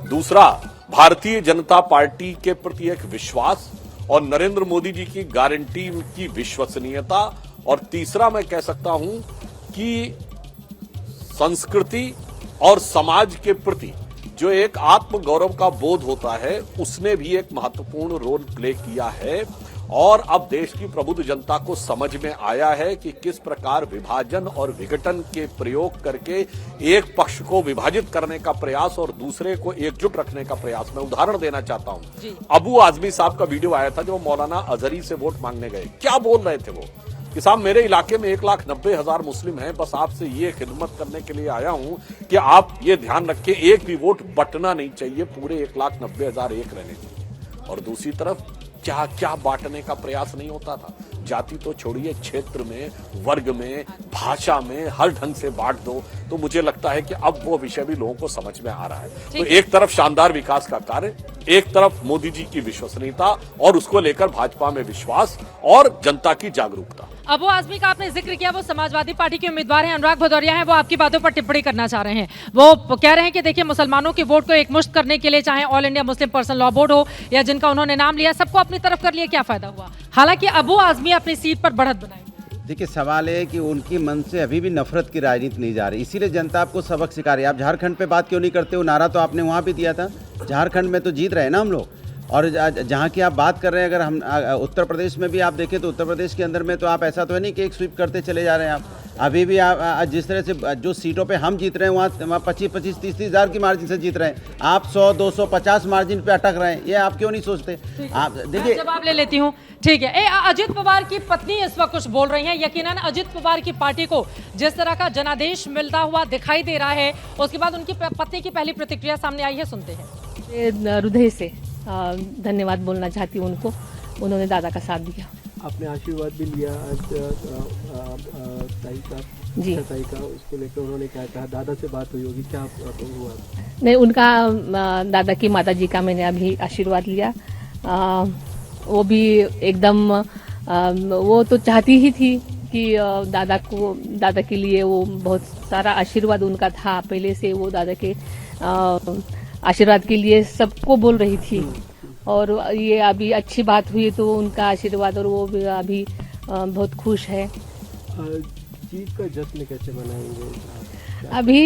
P: दूसरा भारतीय जनता पार्टी के प्रति एक विश्वास और नरेंद्र मोदी जी की गारंटी की विश्वसनीयता, और तीसरा मैं कह सकता हूं कि संस्कृति और समाज के प्रति जो एक आत्मगौरव का बोध होता है उसने भी एक महत्वपूर्ण रोल प्ले किया है। और अब देश की प्रबुद्ध जनता को समझ में आया है कि किस प्रकार विभाजन और विघटन के प्रयोग करके एक पक्ष को विभाजित करने का प्रयास और दूसरे को एकजुट रखने का प्रयास। मैं उदाहरण देना चाहता हूं, अबू आजमी साहब का वीडियो आया था जो मौलाना अजहरी से वोट मांगने गए। क्या बोल रहे थे वो कि साहब मेरे इलाके में 1,90,000 मुस्लिम हैं, बस आपसे ये खिदमत करने के लिए आया हूं कि आप ये ध्यान रखें एक भी वोट बटना नहीं चाहिए, पूरे 1,90,000 एक रहने चाहिए। और दूसरी तरफ क्या क्या बांटने का प्रयास नहीं होता था। जाति तो छोड़िए, क्षेत्र में, वर्ग में, भाषा में हर ढंग से बांट दो। तो मुझे लगता है कि अब वो विषय भी लोगों को समझ में आ रहा है। तो एक तरफ शानदार विकास का कार्य, एक तरफ मोदी जी की विश्वसनीयता और उसको लेकर भाजपा में विश्वास और जनता की जागरूकता।
A: अबू आजमी का आपने जिक्र किया, वो समाजवादी पार्टी के उम्मीदवार हैं, अनुराग भदौरिया हैं, वो आपकी बातों पर टिप्पणी करना चाह रहे हैं। वो कह रहे हैं कि देखिए मुसलमानों के वोट को एकमुश्त करने के लिए चाहे all India Muslim personal law board हो या जिनका उन्होंने नाम लिया, सबको अपनी तरफ कर लिया, क्या फायदा हुआ? हालांकि अबू आजमी अपनी सीट पर बढ़त बनाएंगे।
H: देखिए, सवाल है कि उनकी मन से अभी भी नफरत की राजनीति नहीं जा रही, इसीलिए जनता आपको सबक सिखा रही है। आप झारखंड पे बात क्यों नहीं करते हो? नारा तो आपने वहाँ भी दिया था, झारखंड में तो जीत रहे ना हम लोग। और जहाँ की आप बात कर रहे हैं, अगर हम उत्तर प्रदेश में भी आप देखें तो उत्तर प्रदेश के अंदर में तो आप ऐसा तो है नहीं कि एक स्वीप करते चले जा रहे हैं आप। अभी भी आप जिस तरह से जो सीटों पे हम जीत रहे हैं वहाँ 25-30 हज़ार की मार्जिन से जीत रहे हैं, आप 100-250 मार्जिन पे अटक रहे हैं। ये आप क्यों नहीं सोचते? आप देखिए,
A: जवाब ले लेती हूँ, ठीक है। अजित पवार की पत्नी इस वक्त कुछ बोल रही हैं। यकीनन अजित पवार की पार्टी को जिस तरह का जनादेश मिलता हुआ दिखाई दे रहा है, उसके बाद उनकी पत्नी की पहली प्रतिक्रिया सामने आई है, सुनते हैं।
Q: हृदय से धन्यवाद बोलना चाहती हूँ उनको, उन्होंने दादा का साथ दिया।
L: आपने आशीर्वाद भी लिया आज ताई का,
Q: जी
L: ताई का, उसको लेकर उन्होंने क्या कहा? दादा से बात हुई होगी, क्या हुआ?
Q: नहीं, उनका दादा की माता जी का मैंने अभी आशीर्वाद लिया। वो भी एकदम वो तो चाहती ही थी कि दादा के लिए वो बहुत सारा आशीर्वाद उनका था पहले से, वो दादा के आशीर्वाद के लिए सबको बोल रही थी। और ये अभी अच्छी बात हुई तो उनका आशीर्वाद, और वो भी अभी बहुत खुश है।
L: जीत का जश्न कैसे मनाएंगे?
Q: अभी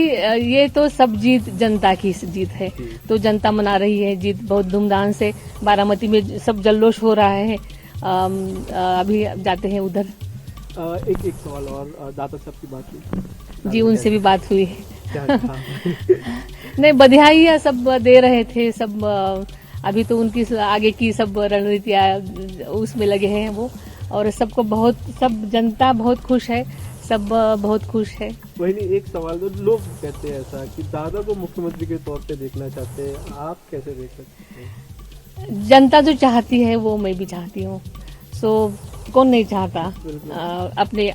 Q: ये तो सब जीत जनता की जीत है, तो जनता मना रही है जीत बहुत धूमधाम से। बारामती में सब जल्लोष हो रहा है। अभी जाते हैं उधर।
L: एक सवाल और, दादा साहब की बात हुई?
Q: जी, उनसे भी बात हुई है। नहीं, बधाइयाँ सब दे रहे थे सब। अभी तो उनकी आगे की सब रणनीतियाँ उसमें लगे हैं वो, और सबको बहुत, सब जनता बहुत खुश है, सब बहुत खुश है।
L: वही नहीं, एक सवाल, तो लोग कहते हैं ऐसा कि दादा को मुख्यमंत्री के तौर पे देखना चाहते हैं, आप कैसे देख सकते हैं?
Q: जनता जो चाहती है वो मैं भी चाहती हूँ। सो कौन नहीं चाहता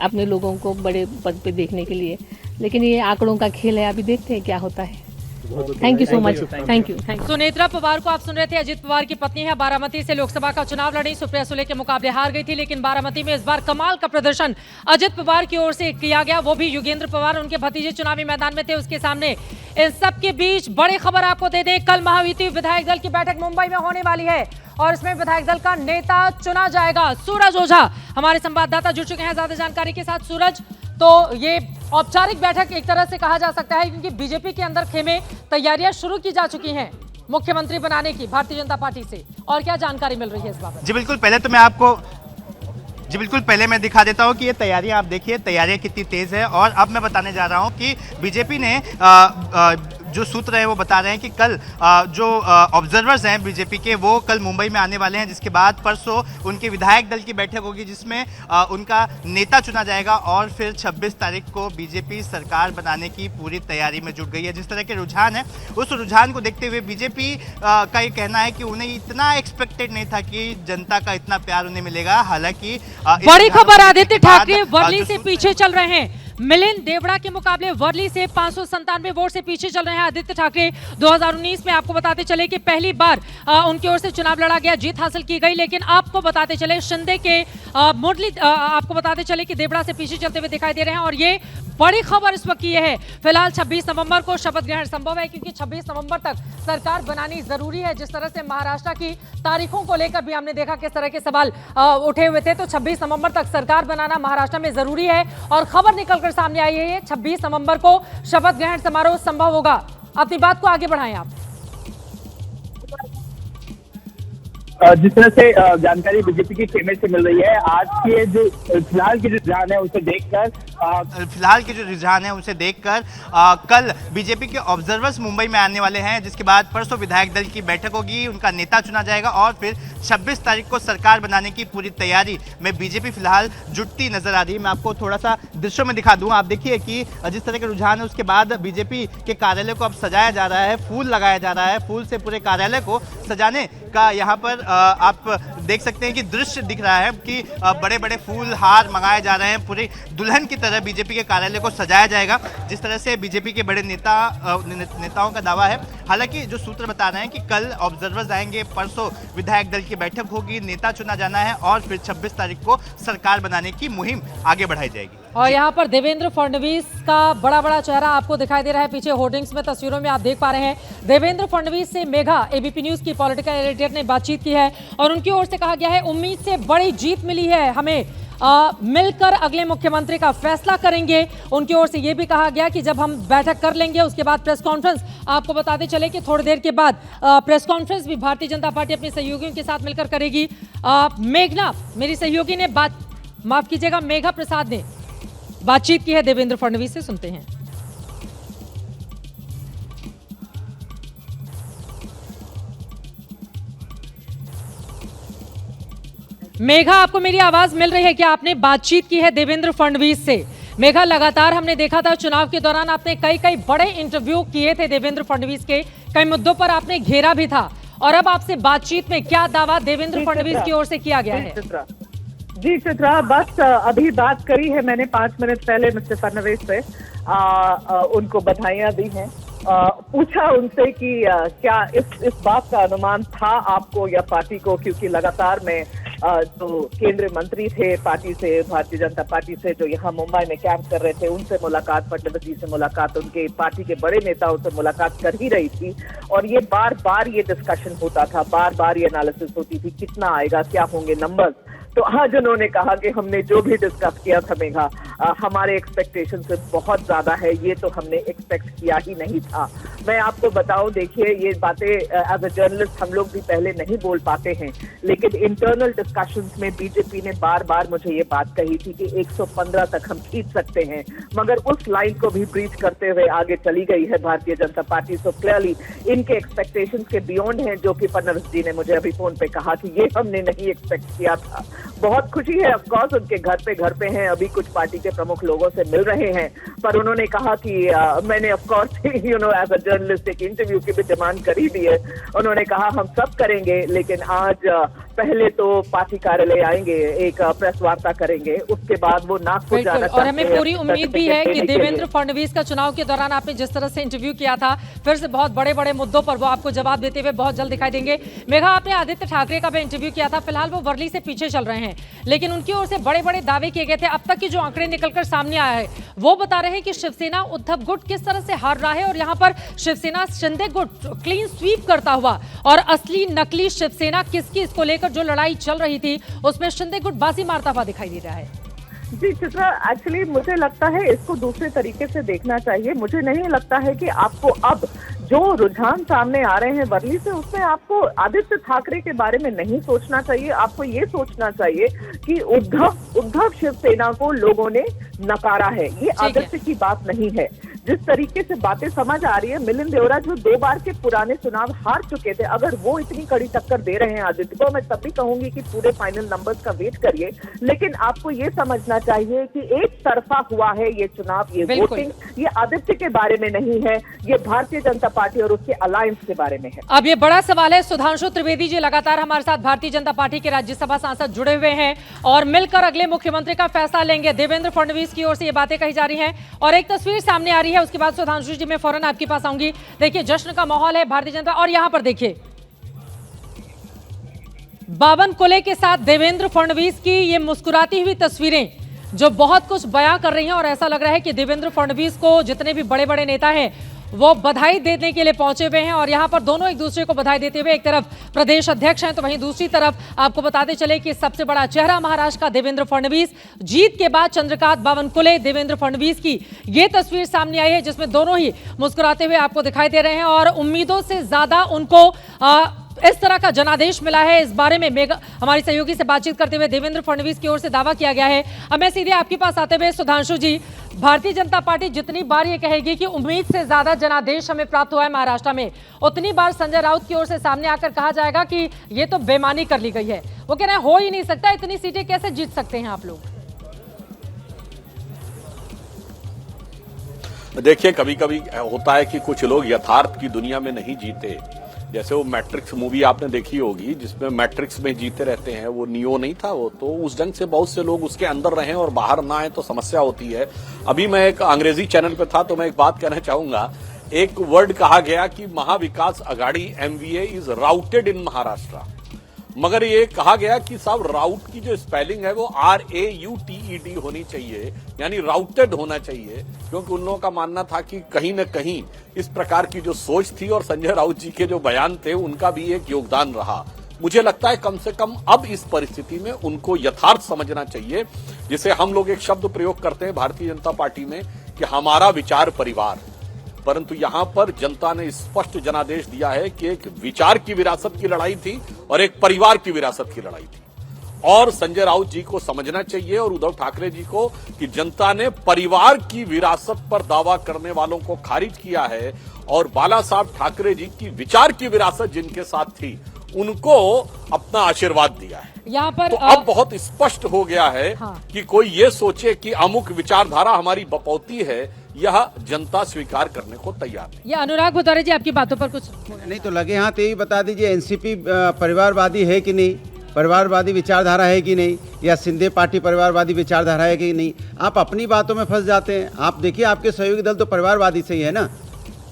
Q: अपने लोगों को बड़े पद पे देखने के लिए, लेकिन ये आंकड़ों का खेल है, अभी देखते हैं क्या होता है। Thank you so much. Thank you.
A: Sunetra Pawar को आप सुन रहे थे। अजित पवार की पत्नी है, बारामती से लोकसभा का चुनाव लड़ी, सुप्रिया सुले के मुकाबले हार गई थी, लेकिन बारामती में इस बार कमाल का प्रदर्शन अजित पवार की ओर से किया गया। वो भी योगेंद्र पवार, उनके भतीजे चुनावी मैदान में थे उसके सामने। इन सब के बीच बड़ी खबर आपको दे दें, कल महायुति विधायक दल की बैठक मुंबई में होने वाली है और इसमें विधायक दल का नेता चुना जाएगा। सूरज ओझा हमारे संवाददाता जुड़ चुके हैं ज्यादा जानकारी के साथ। सूरज, तो ये औपचारिक बैठक एक तरह से कहा जा सकता है, क्योंकि बीजेपी के अंदर खेमे तैयारियां शुरू की जा चुकी हैं मुख्यमंत्री बनाने की भारतीय जनता पार्टी से, और क्या जानकारी मिल रही है इस बाबत?
R: जी बिल्कुल, पहले मैं दिखा देता हूं कि ये तैयारियां, आप देखिए तैयारियां कितनी तेज है। और अब मैं बताने जा रहा हूं कि बीजेपी ने जो सूत्र है वो बता रहे हैं कि कल जो ऑब्जर्वर्स हैं बीजेपी के, वो कल मुंबई में आने वाले हैं, जिसके बाद परसों उनके विधायक दल की बैठक होगी जिसमें उनका नेता चुना जाएगा और फिर 26 तारीख को बीजेपी सरकार बनाने की पूरी तैयारी में जुट गई है। जिस तरह के रुझान है, उस रुझान को देखते हुए बीजेपी का ये कहना है कि उन्हें इतना एक्सपेक्टेड नहीं था कि जनता का इतना प्यार उन्हें मिलेगा। हालांकि
A: बड़ी खबर, आदित्य ठाकरे वर्ली से पीछे चल रहे हैं। मिलिंद देवड़ा के मुकाबले वर्ली से 597 वोट से पीछे चल रहे हैं आदित्य ठाकरे। 2019 में आपको बताते चले कि पहली बार उनकी ओर से चुनाव लड़ा गया, जीत हासिल की गई, लेकिन आपको बताते चले शिंदे के मुरली आपको बताते चले कि देवड़ा से पीछे चलते हुए दिखाई दे रहे हैं। और ये बड़ी खबर इस वक्त ये है, फिलहाल 26 नवंबर को शपथ ग्रहण संभव है, क्योंकि 26 नवंबर तक सरकार बनानी जरूरी है। जिस तरह से महाराष्ट्र की तारीखों को लेकर भी हमने देखा किस तरह के सवाल उठे हुए थे, तो 26 नवंबर तक सरकार बनाना महाराष्ट्र में जरूरी है। और खबर निकलकर सामने आई है, 26 नवंबर को शपथ ग्रहण समारोह संभव होगा। अपनी बात को आगे बढ़ाएं आप।
M: जिस तरह से जानकारी बीजेपी की खेमे से मिल रही है, आज के जो फिलहाल के रुझान है उसे देखकर
R: कल बीजेपी के ऑब्जर्वर्स मुंबई में आने वाले हैं, जिसके बाद परसों विधायक दल की बैठक होगी, उनका नेता चुना जाएगा और फिर 26 तारीख को सरकार बनाने की पूरी तैयारी में बीजेपी फिलहाल जुटती नजर आ रही है। मैं आपको थोड़ा सा दृश्यों में दिखा दूं। आप देखिए कि जिस तरह के रुझान है, उसके बाद बीजेपी के कार्यालय को अब सजाया जा रहा है, फूल लगाया जा रहा है, फूल से पूरे कार्यालय को सजाने का यहाँ पर आप देख सकते हैं कि दृश्य दिख रहा है कि बड़े बड़े फूल हार मंगाए जा रहे हैं। पूरी दुल्हन की तरह बीजेपी के कार्यालय को सजाया जाएगा, जिस तरह से बीजेपी के बड़े नेताओं का दावा है। हालांकि जो सूत्र बता रहे हैं कि कल ऑब्जर्वर्स आएंगे, परसों विधायक दल की बैठक होगी, नेता चुना जाना है और फिर 26 तारीख को सरकार बनाने की मुहिम आगे बढ़ाई जाएगी।
A: और यहाँ पर देवेंद्र फडणवीस का बड़ा बड़ा चेहरा आपको दिखाई दे रहा है पीछे होर्डिंग्स में, तस्वीरों में आप देख पा रहे हैं। देवेंद्र फडणवीस से मेघा एबीपी न्यूज की पॉलिटिकल एडिटर ने बातचीत की है और उनकी ओर से कहा गया है, उम्मीद से बड़ी जीत मिली है हमें। मिलकर अगले मुख्यमंत्री का फैसला करेंगे। उनकी ओर से यह भी कहा गया कि जब हम बैठक कर लेंगे उसके बाद प्रेस कॉन्फ्रेंस, आपको बताते चले कि थोड़ी देर के बाद प्रेस कॉन्फ्रेंस भी भारतीय जनता पार्टी अपने सहयोगियों के साथ मिलकर करेगी। मेघना, मेरी सहयोगी ने माफ कीजिएगा, मेघा प्रसाद ने बातचीत की है देवेंद्र फडणवीस से, सुनते हैं। मेघा, आपको मेरी आवाज मिल रही है क्या? आपने बातचीत की है देवेंद्र फडणवीस से। मेघा, लगातार हमने देखा था चुनाव के दौरान आपने कई बड़े इंटरव्यू किए थे देवेंद्र फडणवीस के, कई मुद्दों पर आपने घेरा भी था, और अब आपसे बातचीत में क्या दावा देवेंद्र फडणवीस की ओर से किया गया है?
S: जी चित्रा, बस अभी बात करी है मैंने 5 मिनट पहले मिस्टर फडणवीस से, उनको बधाइयां दी हैं, पूछा उनसे कि क्या इस बात का अनुमान था आपको या पार्टी को, क्योंकि लगातार में जो केंद्रीय मंत्री थे पार्टी से, भारतीय जनता पार्टी से, जो यहाँ मुंबई में कैंप कर रहे थे, उनसे मुलाकात, फडणवीस जी से मुलाकात, उनके पार्टी के बड़े नेताओं से मुलाकात कर ही रही थी, और ये बार बार ये डिस्कशन होता था, बार बार ये एनालिसिस होती थी, कितना आएगा, क्या होंगे नंबर्स। तो आज उन्होंने कहा कि हमने जो भी डिस्कस किया था मेघा, हमारे एक्सपेक्टेशन से बहुत ज्यादा है, ये तो हमने एक्सपेक्ट किया ही नहीं था। मैं आपको बताऊं, देखिए ये बातें एज अ जर्नलिस्ट हम लोग भी पहले नहीं बोल पाते हैं, लेकिन इंटरनल डिस्कशंस में बीजेपी ने बार बार मुझे ये बात कही थी कि 115 तक हम खींच सकते हैं, मगर उस लाइन को भी ब्रीच करते हुए आगे चली गई है Bharatiya Janata party. So clearly इनके एक्सपेक्टेशंस के बियॉन्ड हैं, जो कि फडणवीस जी ने मुझे अभी फोन पे कहा कि ये हमने नहीं एक्सपेक्ट किया था। बहुत खुशी है, ऑफकोर्स उनके घर पे हैं, अभी कुछ पार्टी के प्रमुख लोगों से मिल रहे हैं, पर उन्होंने कहा कि मैंने ऑफकोर्स एज अ जर्नलिस्ट एक इंटरव्यू की भी डिमांड करी दी है। उन्होंने कहा हम सब करेंगे, लेकिन आज पहले तो पार्टी कार्यालय आएंगे, एक प्रेस वार्ता करेंगे, उसके बाद वो नागपुर जाना चाहते हैं।
A: और हमें पूरी उम्मीद भी है कि देवेंद्र फडणवीस का चुनाव के दौरान आपने जिस तरह से इंटरव्यू किया था, फिर से बहुत बड़े मुद्दों पर वो आपको जवाब देते हुए बहुत जल्द दिखाई देंगे। मेघा, आपने आदित्य ठाकरे का भी इंटरव्यू किया था, फिलहाल वो वर्ली से पीछे चल रहे हैं, लेकिन उनकी ओर से बड़े दावे किए गए थे। अब तक के जो आंकड़े निकलकर सामने आया है वो बता रहे हैं कि शिवसेना उद्धव गुट किस तरह से हार रहा है, और यहाँ पर शिवसेना शिंदे गुट क्लीन स्वीप करता हुआ, और असली नकली शिवसेना किसकी, इसको लेकर जो लड़ाई चल रही थी उसमें शिंदे गुट बाजी मारता हुआ दिखाई दे रहा है।
S: जी चित्रा, एक्चुअली मुझे लगता है इसको दूसरे तरीके से देखना चाहिए। मुझे नहीं लगता है कि आपको अब जो रुझान सामने आ रहे हैं वर्ली से, उसमें आपको आदित्य ठाकरे के बारे में नहीं सोचना चाहिए। आपको ये सोचना चाहिए कि उद्धव शिवसेना को लोगों ने नकारा है, ये आदित्य की बात नहीं है। जिस तरीके से बातें समझ आ रही है, मिलिंद देवरा जो 2 बार के पुराने चुनाव हार चुके थे, अगर वो इतनी कड़ी टक्कर दे रहे हैं आदित्य को, मैं तब भी कहूंगी कि पूरे फाइनल नंबर्स का वेट करिए। लेकिन आपको ये समझना चाहिए कि एक तरफा हुआ है ये चुनाव, ये वोटिंग, ये आदित्य के बारे में नहीं है, ये भारतीय जनता पार्टी और उसके अलायंस के बारे में है।
A: अब ये बड़ा सवाल है। सुधांशु त्रिवेदी जी लगातार हमारे साथ भारतीय जनता पार्टी के राज्यसभा सांसद जुड़े हुए हैं और मिलकर अगले मुख्यमंत्री का फैसला लेंगे। देवेंद्र फडणवीस की ओर से ये बातें कही जा रही हैं और एक तस्वीर सामने आ रही है, उसके बाद सुधांशु जी मैं फौरन आपके पास आऊंगी। देखिए जश्न का माहौल है भारतीय जनता, और यहां पर देखिए बावन कुले के साथ देवेंद्र फडणवीस की ये मुस्कुराती हुई तस्वीरें जो बहुत कुछ बयां कर रही हैं, और ऐसा लग रहा है कि देवेंद्र फडणवीस को जितने भी बड़े बड़े नेता हैं वो बधाई देने के लिए पहुंचे हुए हैं। और यहां पर दोनों एक दूसरे को बधाई देते हुए, एक तरफ प्रदेश अध्यक्ष हैं तो वहीं दूसरी तरफ आपको बताते चले कि सबसे बड़ा चेहरा महाराष्ट्र का देवेंद्र फडणवीस, जीत के बाद चंद्रकांत बावनकुले देवेंद्र फडणवीस की ये तस्वीर सामने आई है जिसमें दोनों ही मुस्कुराते हुए आपको दिखाई दे रहे हैं और उम्मीदों से ज्यादा उनको इस तरह का जनादेश मिला है। इस बारे में हमारी सहयोगी से बातचीत करते हुए देवेंद्र फडणवीस की ओर से दावा किया गया है। अब मैं सीधे आपके पास आते हुए सुधांशु जी, भारतीय जनता पार्टी जितनी बार ये कहेगी कि उम्मीद से ज्यादा जनादेश हमें प्राप्त हुआ है महाराष्ट्र में, उतनी बार संजय राउत की ओर से सामने आकर कहा जाएगा कि ये तो बेईमानी कर ली गई है। वो कह रहे हैं हो ही नहीं सकता, इतनी सीटें कैसे जीत सकते हैं आप लोग।
P: देखिए कभी कभी होता है कि कुछ लोग यथार्थ की दुनिया में नहीं जीते। जैसे वो मैट्रिक्स मूवी आपने देखी होगी जिसमें मैट्रिक्स में जीते रहते हैं, वो नियो नहीं था वो, तो उस ढंग से बहुत से लोग उसके अंदर रहे और बाहर ना आए तो समस्या होती है। अभी मैं एक अंग्रेजी चैनल पे था तो मैं एक बात कहना चाहूंगा, एक वर्ड कहा गया कि Maha Vikas Aghadi MVA is routed in Maharashtra, मगर ये कहा गया कि साहब राउट की जो स्पेलिंग है वो RAUTED होनी चाहिए, यानी राउटेड होना चाहिए, क्योंकि उन लोगों का मानना था कि कहीं न कहीं इस प्रकार की जो सोच थी और संजय राउत जी के जो बयान थे उनका भी एक योगदान रहा। मुझे लगता है कम से कम अब इस परिस्थिति में उनको यथार्थ समझना चाहिए, जिसे हम लोग एक शब्द प्रयोग करते हैं भारतीय जनता पार्टी में कि हमारा विचार परिवार, परंतु यहां पर जनता ने स्पष्ट जनादेश दिया है कि एक विचार की विरासत की लड़ाई थी और एक परिवार की विरासत की लड़ाई थी। और संजय राउत जी को समझना चाहिए और उद्धव ठाकरे जी को कि जनता ने परिवार की विरासत पर दावा करने वालों को खारिज किया है और बाला साहब ठाकरे जी की विचार की विरासत जिनके साथ थी उनको अपना आशीर्वाद दिया है।
A: यहाँ पर
P: तो अब बहुत स्पष्ट हो गया है कि कोई ये सोचे कि अमुक विचारधारा हमारी बपौती है, यह जनता स्वीकार करने को तैयार नहीं।
A: ये अनुराग भदौरिया जी आपकी बातों पर कुछ
H: नहीं तो लगे हाथ यही बता दीजिए, एनसीपी परिवारवादी है कि नहीं, परिवारवादी विचारधारा है कि नहीं, या सिंधे पार्टी परिवारवादी विचारधारा है कि नहीं। आप अपनी बातों में फंस जाते हैं। आप देखिए आपके सहयोगी दल तो परिवारवादी से ही है ना,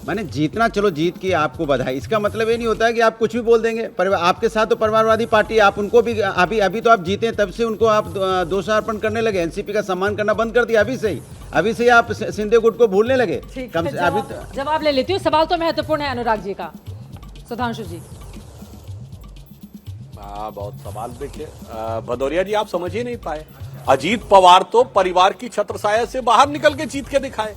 H: माने जीतना, चलो जीत की आपको बधाई, इसका मतलब ये नहीं होता है कि आप कुछ भी बोल देंगे। आपके साथ तो परिवारवादी पार्टी, आप उनको भी अभी तो आप जीते तब से उनको आप दोषारोपण करने लगे, एनसीपी का सम्मान करना बंद कर दिया अभी से ही आप सिंधे गुट को भूलने लगे।
A: जवाब ले लेती हूँ, सवाल तो महत्वपूर्ण है अनुराग जी का। सुधांशु जी।
P: बहुत सवाल देखिए भदौरिया जी, आप समझ ही नहीं पाए। अजीत पवार तो परिवार की छत्रछाया से बाहर निकल के जीत के दिखाए।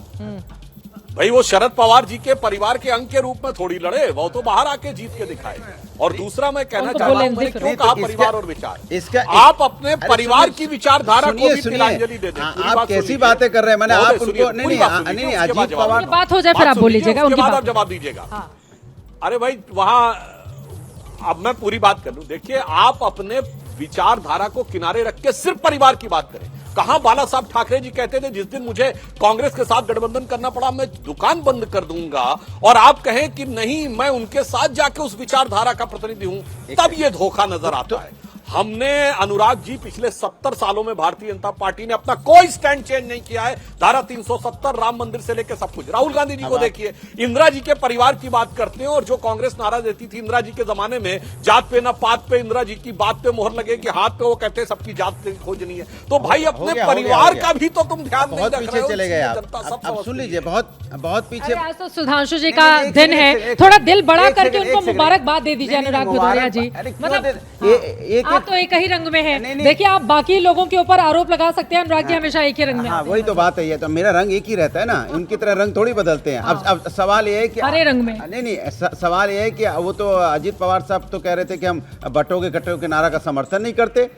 P: भाई वो शरद पवार जी के परिवार के अंग के रूप में थोड़ी लड़े, वो तो बाहर आके जीत के दिखाए। और दूसरा मैं कहना चाहता हूं, मैंने क्यों कहा परिवार और विचार, आप अपने परिवार की विचारधारा को भी तिलांजलि दे दें।
H: आप कैसी बातें कर रहे हैं, मैंने आप उनको नहीं अजीत पवार
A: बात हो जाए फिर आप बोल लीजिएगा, उनकी बात
P: जवाब दीजिएगा। अरे भाई वहां अब मैं पूरी बात कर लूं। देखिए आप अपने विचारधारा को किनारे रख के सिर्फ परिवार की बात करें। कहां बाला साहब ठाकरे जी कहते थे जिस दिन मुझे कांग्रेस के साथ गठबंधन करना पड़ा मैं दुकान बंद कर दूंगा, और आप कहें कि नहीं मैं उनके साथ जाके उस विचारधारा का प्रतिनिधि हूं, तब ये धोखा नजर आता है। हमने अनुराग जी पिछले 70 सालों में भारतीय जनता पार्टी ने अपना कोई स्टैंड चेंज नहीं किया है। धारा 370 राम मंदिर से लेकर सब कुछ। राहुल गांधी जी को देखिए, इंदिरा जी के परिवार की बात करते हैं, और जो कांग्रेस नारा देती थी इंदिरा जी के जमाने में, जात पे ना पात पे, इंदिरा जी की बात पे मोहर लगे कि हाथ पे, वो कहते हैं सबकी जात पे खोजनी है। तो भाई अपने परिवार का भी तो तुम ध्यान नहीं रख रहे हो।
H: चले गए आप सुन लीजिए, बहुत पीछे।
A: आज तो सुधांशु जी का दिन है, थोड़ा दिल बड़ा करके उनको मुबारकबाद दे दीजिए अनुराग भदौरिया जी। मतलब आप तो एक ही रंग में है। देखिए आप बाकी लोगों के ऊपर आरोप लगा सकते हैं, अनुराग जी हमेशा एक ही रंग में।
H: वही तो बात है, तो मेरा रंग एक ही रहता है ना, उनकी तरह रंग थोड़ी बदलते हैं। अब सवाल ये है कि
A: हरे रंग में
H: नहीं, सवाल ये है कि वो तो अजीत पवार साहब तो कह रहे थे कि हम बटोगे कटोगे नारा का समर्थन नहीं करते।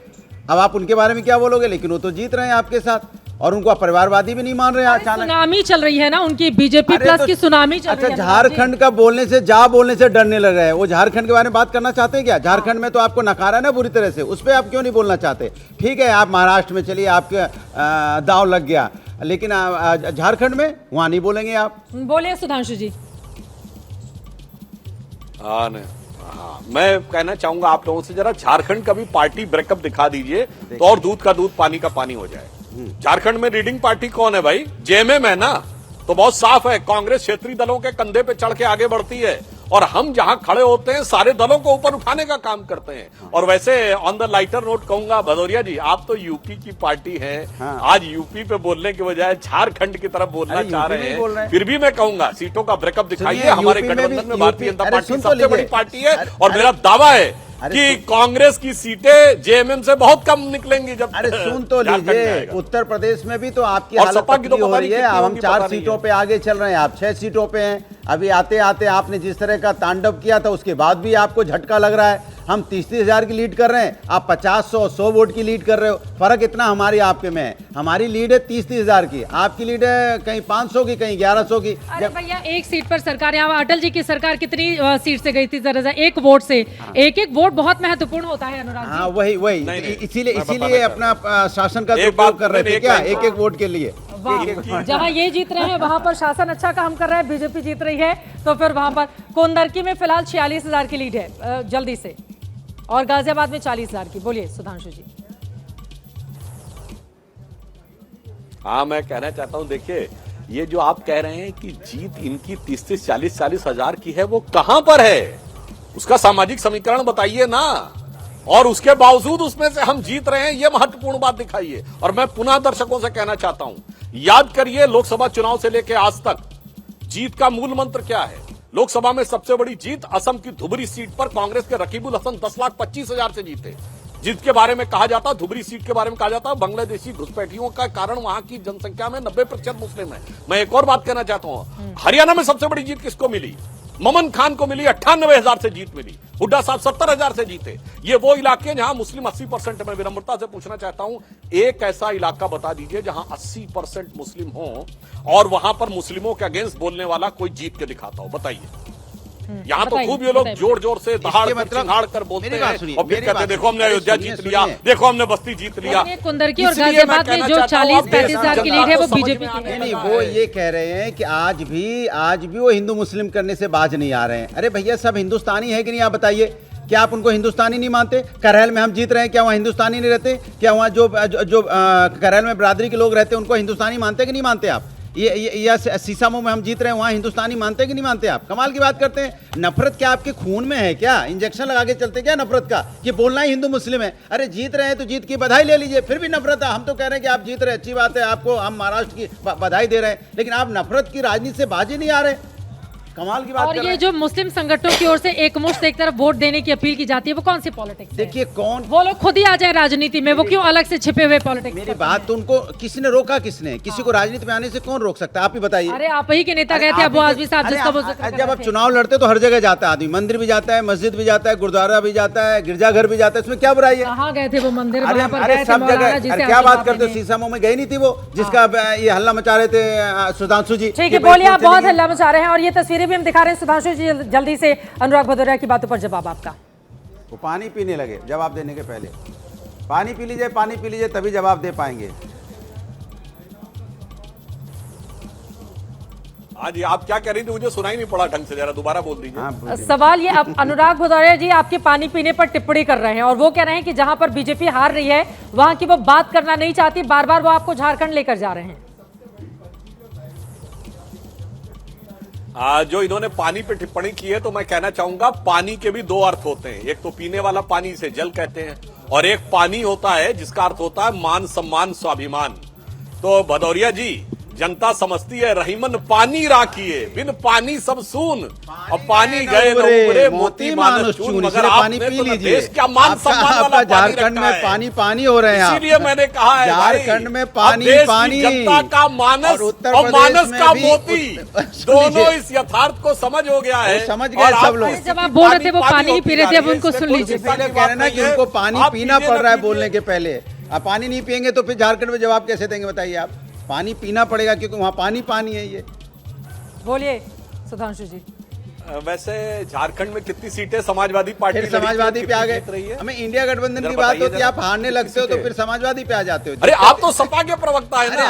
H: अब आप उनके बारे में क्या बोलोगे, लेकिन वो तो जीत रहे हैं आपके साथ, और उनको परिवारवादी भी नहीं मान रहे। अचानक
A: सुनामी चल रही है ना उनकी, बीजेपी प्लस की सुनामी चल रही है।
H: झारखंड का बोलने से डरने लग रहे हैं। वो झारखंड के बारे में बात करना चाहते हैं क्या? झारखंड में तो आपको नकारा ना बुरी तरह से, उस पर आप क्यों नहीं बोलना चाहते? ठीक है आप महाराष्ट्र में चलिए, आपके दांव लग गया, लेकिन झारखंड में वहां नहीं बोलेंगे आप।
A: बोलिए सुधांशु जी।
P: हाँ मैं कहना चाहूंगा आप लोगों से, जरा झारखंड का भी पार्टी ब्रेकअप दिखा दीजिए तो और दूध का दूध पानी का पानी हो जाए। झारखंड में रीडिंग पार्टी कौन है भाई? जेएमएम है ना, तो बहुत साफ है, कांग्रेस क्षेत्रीय दलों के कंधे पे चढ़ के आगे बढ़ती है, और हम जहां खड़े होते हैं सारे दलों को ऊपर उठाने का काम करते हैं। और वैसे ऑन द लाइटर नोट कहूंगा भदौरिया जी, आप तो यूपी की पार्टी हैं। आज यूपी पे बोलने के बजाय झारखंड की तरफ बोलना चाह रहे हैं। फिर भी मैं कहूंगा सीटों का ब्रेकअप दिखाइए। हमारे गठबंधन में भारतीय जनता पार्टी सबसे बड़ी पार्टी है, और मेरा दावा है कि कांग्रेस की सीटें जेएमएम से बहुत कम निकलेंगी। जब
H: सुन तो लीजिए, उत्तर प्रदेश में भी तो आपकी हालत पतली हो रही है। हम 4 सीटों पे आगे चल रहे हैं, आप 6 सीटों पे हैं। अभी आते आते आपने जिस तरह का तांडव किया था, उसके बाद भी आपको झटका लग रहा है। हम 30-30 हजार की लीड कर रहे हैं, आप 50-100 वोट की लीड कर रहे हो। फर्क इतना हमारी आपके में है। हमारी लीड है 30-30 हजार की, आपकी लीड है कहीं 500 की, कहीं 1100 की।
A: अरे भैया एक सीट पर सरकार, यहाँ अटल जी की सरकार कितनी सीट से गई थी? जरा एक वोट से। एक वोट बहुत महत्वपूर्ण होता है अनुराग।
H: हाँ वही इसीलिए अपना शासन का उपयोग कर रहे थे क्या, एक वोट के लिए?
A: जहाँ ये जीत रहे हैं वहां पर शासन अच्छा काम कर रहा है, बीजेपी जीत रही है, तो फिर वहां पर कोंदरकी में फिलहाल 46 हजार की लीड है जल्दी से, और गाजियाबाद में 40 हजार की। बोलिए सुधांशु जी।
P: हाँ मैं कहना चाहता हूँ, देखिए ये जो आप कह रहे हैं कि जीत इनकी 30-40 हजार की है, वो कहां पर है? उसका सामाजिक समीकरण बताइए ना, और उसके बावजूद उसमें से हम जीत रहे हैं, ये महत्वपूर्ण बात दिखाइए। और मैं पुनः दर्शकों से कहना चाहता हूं, याद करिए लोकसभा चुनाव से लेकर आज तक जीत का मूल मंत्र क्या है? लोकसभा में सबसे बड़ी जीत असम की धुबरी सीट पर कांग्रेस के रकीबुल हसन 10,25,000 से जीते। जीत के बारे में कहा जाता, धुबरी सीट के बारे में कहा जाता, बांग्लादेशी घुसपैठियों का कारण वहां की जनसंख्या में 90% मुस्लिम है। मैं एक और बात कहना चाहता हूं, हरियाणा में सबसे बड़ी जीत किसको मिली? ममन खान को मिली, 98,000 से जीत मिली। हुड्डा साहब 70,000 से जीते। ये वो इलाके जहां मुस्लिम 80% है। मैं विनम्रता से पूछना चाहता हूं, एक ऐसा इलाका बता दीजिए जहां 80% मुस्लिम हो और वहां पर मुस्लिमों के अगेंस्ट बोलने वाला कोई जीत के दिखाता हो, बताइए। यहाँ तो खूब ये लोग जोर जोर से दहाड़ कर बोलते हैं और फिर कहते हैं देखो हमने अयोध्या जीत लिया, देखो हमने बस्ती जीत लिया।
A: कुंदरकी और गाजियाबाद में जो 40-35,000 की लीड है वो बीजेपी की
H: नहीं, वो ये कह रहे हैं कि आज भी वो हिंदू मुस्लिम करने से बाज नहीं आ रहे हैं। अरे भैया, सब हिंदुस्तानी है कि नहीं, आप बताइए। क्या आप उनको हिंदुस्तानी नहीं मानते? करहल में हम जीत रहे हैं, क्या वहाँ हिंदुस्तानी नहीं रहते? क्या वहाँ जो करहल में बिरादरी के लोग रहते हैं उनको हिंदुस्तानी मानते कि नहीं मानते आप? ये सीसामऊ में हम जीत रहे हैं, वहाँ हिंदुस्तानी मानते कि नहीं मानते आप? कमाल की बात करते हैं। नफरत क्या आपके खून में है क्या? इंजेक्शन लगा के चलते क्या नफरत का? कि बोलना ही हिंदू मुस्लिम है। अरे जीत रहे हैं तो जीत की बधाई ले लीजिए, फिर भी नफरत है। हम तो कह रहे हैं कि आप जीत रहे हैं, अच्छी बात है, आपको हम महाराष्ट्र की बधाई दे रहे हैं, लेकिन आप नफरत की राजनीति से बाजी नहीं आ रहे। कमाल की बात
A: और ये जो मुस्लिम संगठनों की ओर से एकमुश्त एक तरफ वोट देने की अपील की जाती है, वो कौन सी पॉलिटिक्स?
H: देखिए कौन,
A: वो लोग खुद ही आ जाए राजनीति में, वो क्यों अलग से छिपे हुए पॉलिटिक्स?
H: मेरी बात तो उनको किसने रोका? किसने? किसी को राजनीति में आने से कौन रोक सकता है? आप ही बताइए।
A: अरे आप ही के नेता गए थे अबू आजमी साहब, जिसका वो जिक्र कर रहे थे।
H: जब आप चुनाव लड़ते तो हर जगह जाता है आदमी, मंदिर भी जाता है, मस्जिद भी जाता है, गुरुद्वारा भी जाता है, गिरजाघर भी जाता है, इसमें क्या बुराई है?
A: कहाँ गए थे वो मंदिर?
H: अरे सब जगह। क्या बात करते हो? सीसामऊ में गई नहीं थी वो, जिसका ये हल्ला मचा रहे थे सुधांशु जी?
A: ठीक है, बोलिए, आप बहुत हल्ला मचा रहे हैं और ये तस्वीरें भी हम दिखा रहे हैं। सुधांशु जी, जल्दी से अनुराग भदौरिया की बातों पर जवाब आपका।
H: वो पानी पीने लगे जवाब देने के पहले। पानी पी लीजिए तभी जवाब दे पाएंगे।
P: हाँ जी, आप क्या कह रही थी? मुझे सुनाई नहीं पड़ा ढंग से, जरा दोबारा बोल दीजिए।
A: सवाल ये, अब अनुराग भदौरिया जी आपके पानी पीने पर टिप्पणी कर रहे हैं और वो कह रहे हैं कि जहां पर बीजेपी हार रही है वहां की वो बात करना नहीं चाहती, बार बार वो आपको झारखंड लेकर जा रहे हैं।
P: जो इन्होंने पानी पे टिप्पणी की है, तो मैं कहना चाहूंगा पानी के भी दो अर्थ होते हैं। एक तो पीने वाला पानी, इसे जल कहते हैं, और एक पानी होता है जिसका अर्थ होता है मान सम्मान स्वाभिमान। तो भदौरिया जी, जनता समझती है रहीमन पानी राखिए, बिन पानी सब सून, और पानी गए न उबरे मोती मानस चून। मगर
H: पानी
P: आपने
H: पी
P: तो
H: लीजिए।
P: देश क्या मान सम्मान वाला
H: झारखंड में पानी हो रहे हैं,
P: इसीलिए मैंने कहा है
H: झारखंड में पानी
P: जनता का मानस और मानस का मोती दोनों इस यथार्थ को समझ हो गया है।
H: समझ गए सब लोग।
A: जब आप बोल रहे थे वो पानी ही पी रहे थे, अब उनको सुन लीजिए।
H: कह रहे ना कि उनको पानी पीना पड़ रहा है बोलने के पहले। आप पानी नहीं पियेंगे तो फिर झारखंड में जवाब कैसे देंगे बताइए आप? पानी पीना पड़ेगा क्योंकि वहाँ पानी है। ये
A: बोलिए सुधांशु जी।
P: वैसे झारखंड में कितनी सीटें समाजवादी पार्टी,
H: समाजवादी पे आ गए? हमें इंडिया गठबंधन की बात होती है, आप हारने लगते हो तो फिर समाजवादी पे आ जाते हो।
P: अरे आप तो सपा के प्रवक्ता है ना।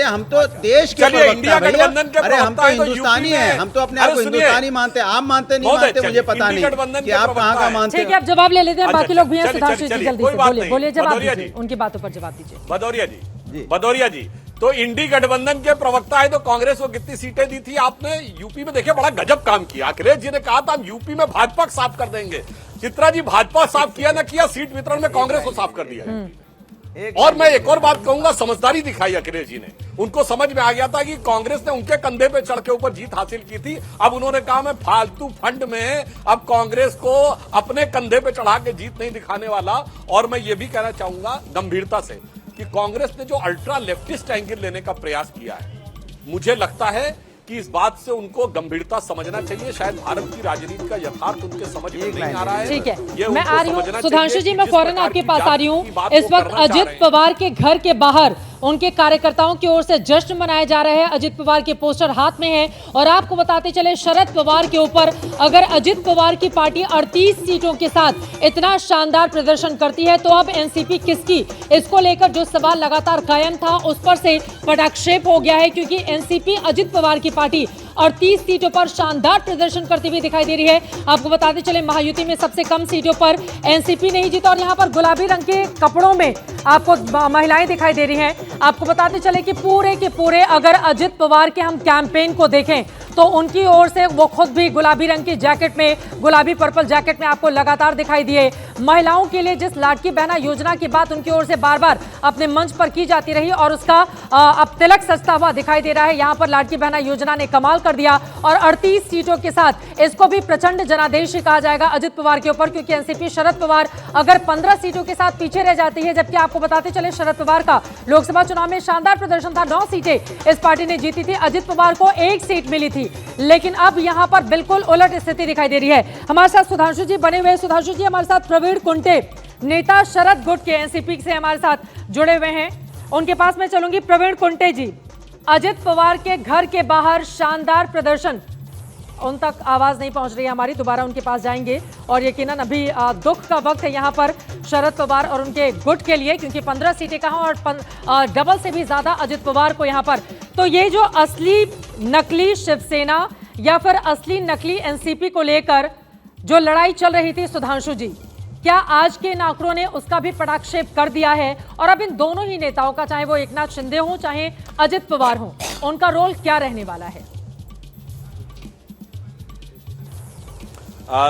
H: हम तो देश के
P: इंडिया गठबंधन के
H: अरे हम तो हिंदुस्तानी है, हम तो अपने आप को हिंदुस्तानी मानते हैं। आप मानते नहीं मानते मुझे पता नहीं कि आप कहाँ का मानते हैं।
A: ठीक है, आप जवाब ले लेते हैं, बाकी लोग भी हैं। सुधांशु जी जल्दी से बोलिए, जवाब दीजिए, उनकी बातों पर जवाब दीजिए।
P: भदौरिया जी, तो इंडी गठबंधन के प्रवक्ता है, तो कांग्रेस को कितनी सीटें दी थी आपने? यूपी में देखिए बड़ा गजब काम किया। अखिलेश जी ने कहा था हम यूपी में भाजपा साफ कर देंगे। चित्रा जी, भाजपा साफ किया ना किया, सीट वितरण में कांग्रेस को साफ कर दिया। और मैं एक और बात कहूंगा, समझदारी दिखाई अखिलेश जी ने। उनको समझ में आ गया था कि कांग्रेस ने उनके कंधे पे चढ़ के ऊपर जीत हासिल की थी। अब उन्होंने कहा मैं फालतू फंड में अब कांग्रेस को अपने कंधे पे चढ़ा के जीत नहीं दिखाने वाला। और मैं ये भी कहना चाहूंगा गंभीरता से कि कांग्रेस ने जो अल्ट्रा लेफ्टिस्ट एंगल लेने का प्रयास किया है, मुझे लगता है कि इस बात से उनको गंभीरता समझना चाहिए। शायद भारत की राजनीति का यथार्थ उनके समझ में नहीं आ रहा है।
A: ठीक है, मैं आ रही हूँ सुधांशु जी, मैं फौरन आपके पास आ रही हूँ। इस वक्त अजित पवार के घर के बाहर उनके कार्यकर्ताओं की ओर से जश्न मनाए जा रहे हैं। अजित पवार के पोस्टर हाथ में है और आपको बताते चले, शरद पवार के ऊपर अगर अजित पवार की पार्टी 38 सीटों के साथ इतना शानदार प्रदर्शन करती है तो अब एनसीपी किसकी? इसको लेकर जो सवाल लगातार कायम था उस पर से पटाक्षेप हो गया है, क्योंकि एनसीपी अजित पवार की पार्टी 38 सीटों पर शानदार प्रदर्शन करती हुई दिखाई दे रही है। आपको बताते चले, महायुति में सबसे कम सीटों पर एनसीपी नहीं जीता और यहाँ पर गुलाबी रंग के कपड़ों में आपको महिलाएं दिखाई दे रही हैं। आपको बताते चले कि पूरे के पूरे अगर अजित पवार के हम कैंपेन को देखें तो उनकी ओर से वो खुद भी गुलाबी रंग की जैकेट में, गुलाबी पर्पल जैकेट में आपको लगातार दिखाई दिए। महिलाओं के लिए जिस लाडकी बहना योजना की बात उनकी ओर से बार बार अपने मंच पर की जाती रही और उसका अब तिलक सजता हुआ दिखाई दे रहा है। यहां पर लाडकी बहना योजना ने कमाल कर दिया और 38 सीटों के साथ इसको भी प्रचंड जनादेश कहा जाएगा अजित पवार के ऊपर, क्योंकि एनसीपी शरद पवार अगर 15 सीटों के साथ पीछे रह जाती है, जबकि आपको बताते चले शरद पवार का लोकसभा चुनाव में शानदार प्रदर्शन था, 9 सीटें इस पार्टी ने जीती थी, अजित पवार को 1 सीट मिली थी। लेकिन अब यहां पर बिल्कुल उलट स्थिति दिखाई दे रही है। हमारे साथ सुधांशु जी बने हुए, सुधांशु जी हमारे साथ प्रवीण कुंटे नेता शरद गुट के एनसीपी से हमारे साथ जुड़े हुए हैं, उनके पास मैं चलूंगी। प्रवीण कुंटे जी, अजित पवार के घर के बाहर शानदार प्रदर्शन, उन तक आवाज नहीं पहुंच रही है हमारी, दोबारा उनके पास जाएंगे और यकीनन अभी दुख का वक्त है यहां पर शरद पवार और उनके गुट के लिए, क्योंकि 15 सीटें कहां और डबल से भी ज्यादा अजित पवार को यहां पर। तो ये जो असली नकली शिवसेना या फिर असली नकली एनसीपी को लेकर जो लड़ाई चल रही थी सुधांशु जी, क्या आज के इन आंकड़ों ने उसका भी पटाक्षेप कर दिया है? और अब इन दोनों ही नेताओं का, चाहे वो एकनाथ शिंदे हो चाहे अजित पवार हो, उनका रोल क्या रहने वाला है?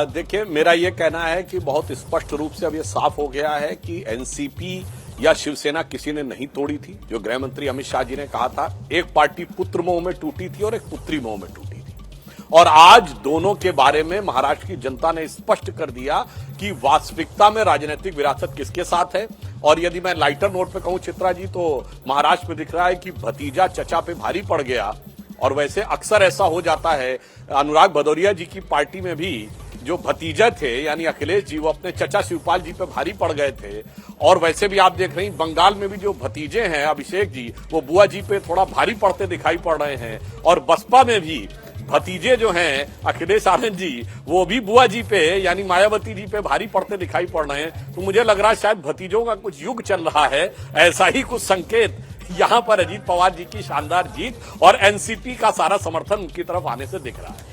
P: देखिए, मेरा यह कहना है कि बहुत स्पष्ट रूप से अब यह साफ हो गया है कि एनसीपी या शिवसेना किसी ने नहीं तोड़ी थी। जो गृह मंत्री अमित शाह जी ने कहा था, एक पार्टी पुत्र मोह में टूटी थी और एक पुत्री मोह में टूटी थी, और आज दोनों के बारे में महाराष्ट्र की जनता ने स्पष्ट कर दिया कि वास्तविकता में राजनीतिक विरासत किसके साथ है। और यदि मैं लाइटर नोट पे कहूं चित्रा जी, तो महाराष्ट्र में दिख रहा है कि भतीजा चचा पे भारी पड़ गया। और वैसे अक्सर ऐसा हो जाता है, अनुराग भदौरिया जी की पार्टी में भी जो भतीजा थे यानी अखिलेश जी, वो अपने चचा शिवपाल जी पे भारी पड़ गए थे। और वैसे भी आप देख रहे हैं बंगाल में भी जो भतीजे हैं अभिषेक जी, वो बुआ जी पे थोड़ा भारी पड़ते दिखाई पड़ रहे हैं। और बसपा में भी भतीजे जो हैं अखिलेश आनंद जी, वो भी बुआ जी पे यानी मायावती जी पे भारी पड़ते दिखाई पड़ रहे हैं। तो मुझे लग रहा है शायद भतीजों का कुछ युग चल रहा है, ऐसा ही कुछ संकेत यहां पर अजीत पवार जी की शानदार जीत और एनसीपी का सारा समर्थन उनकी तरफ आने से दिख रहा है।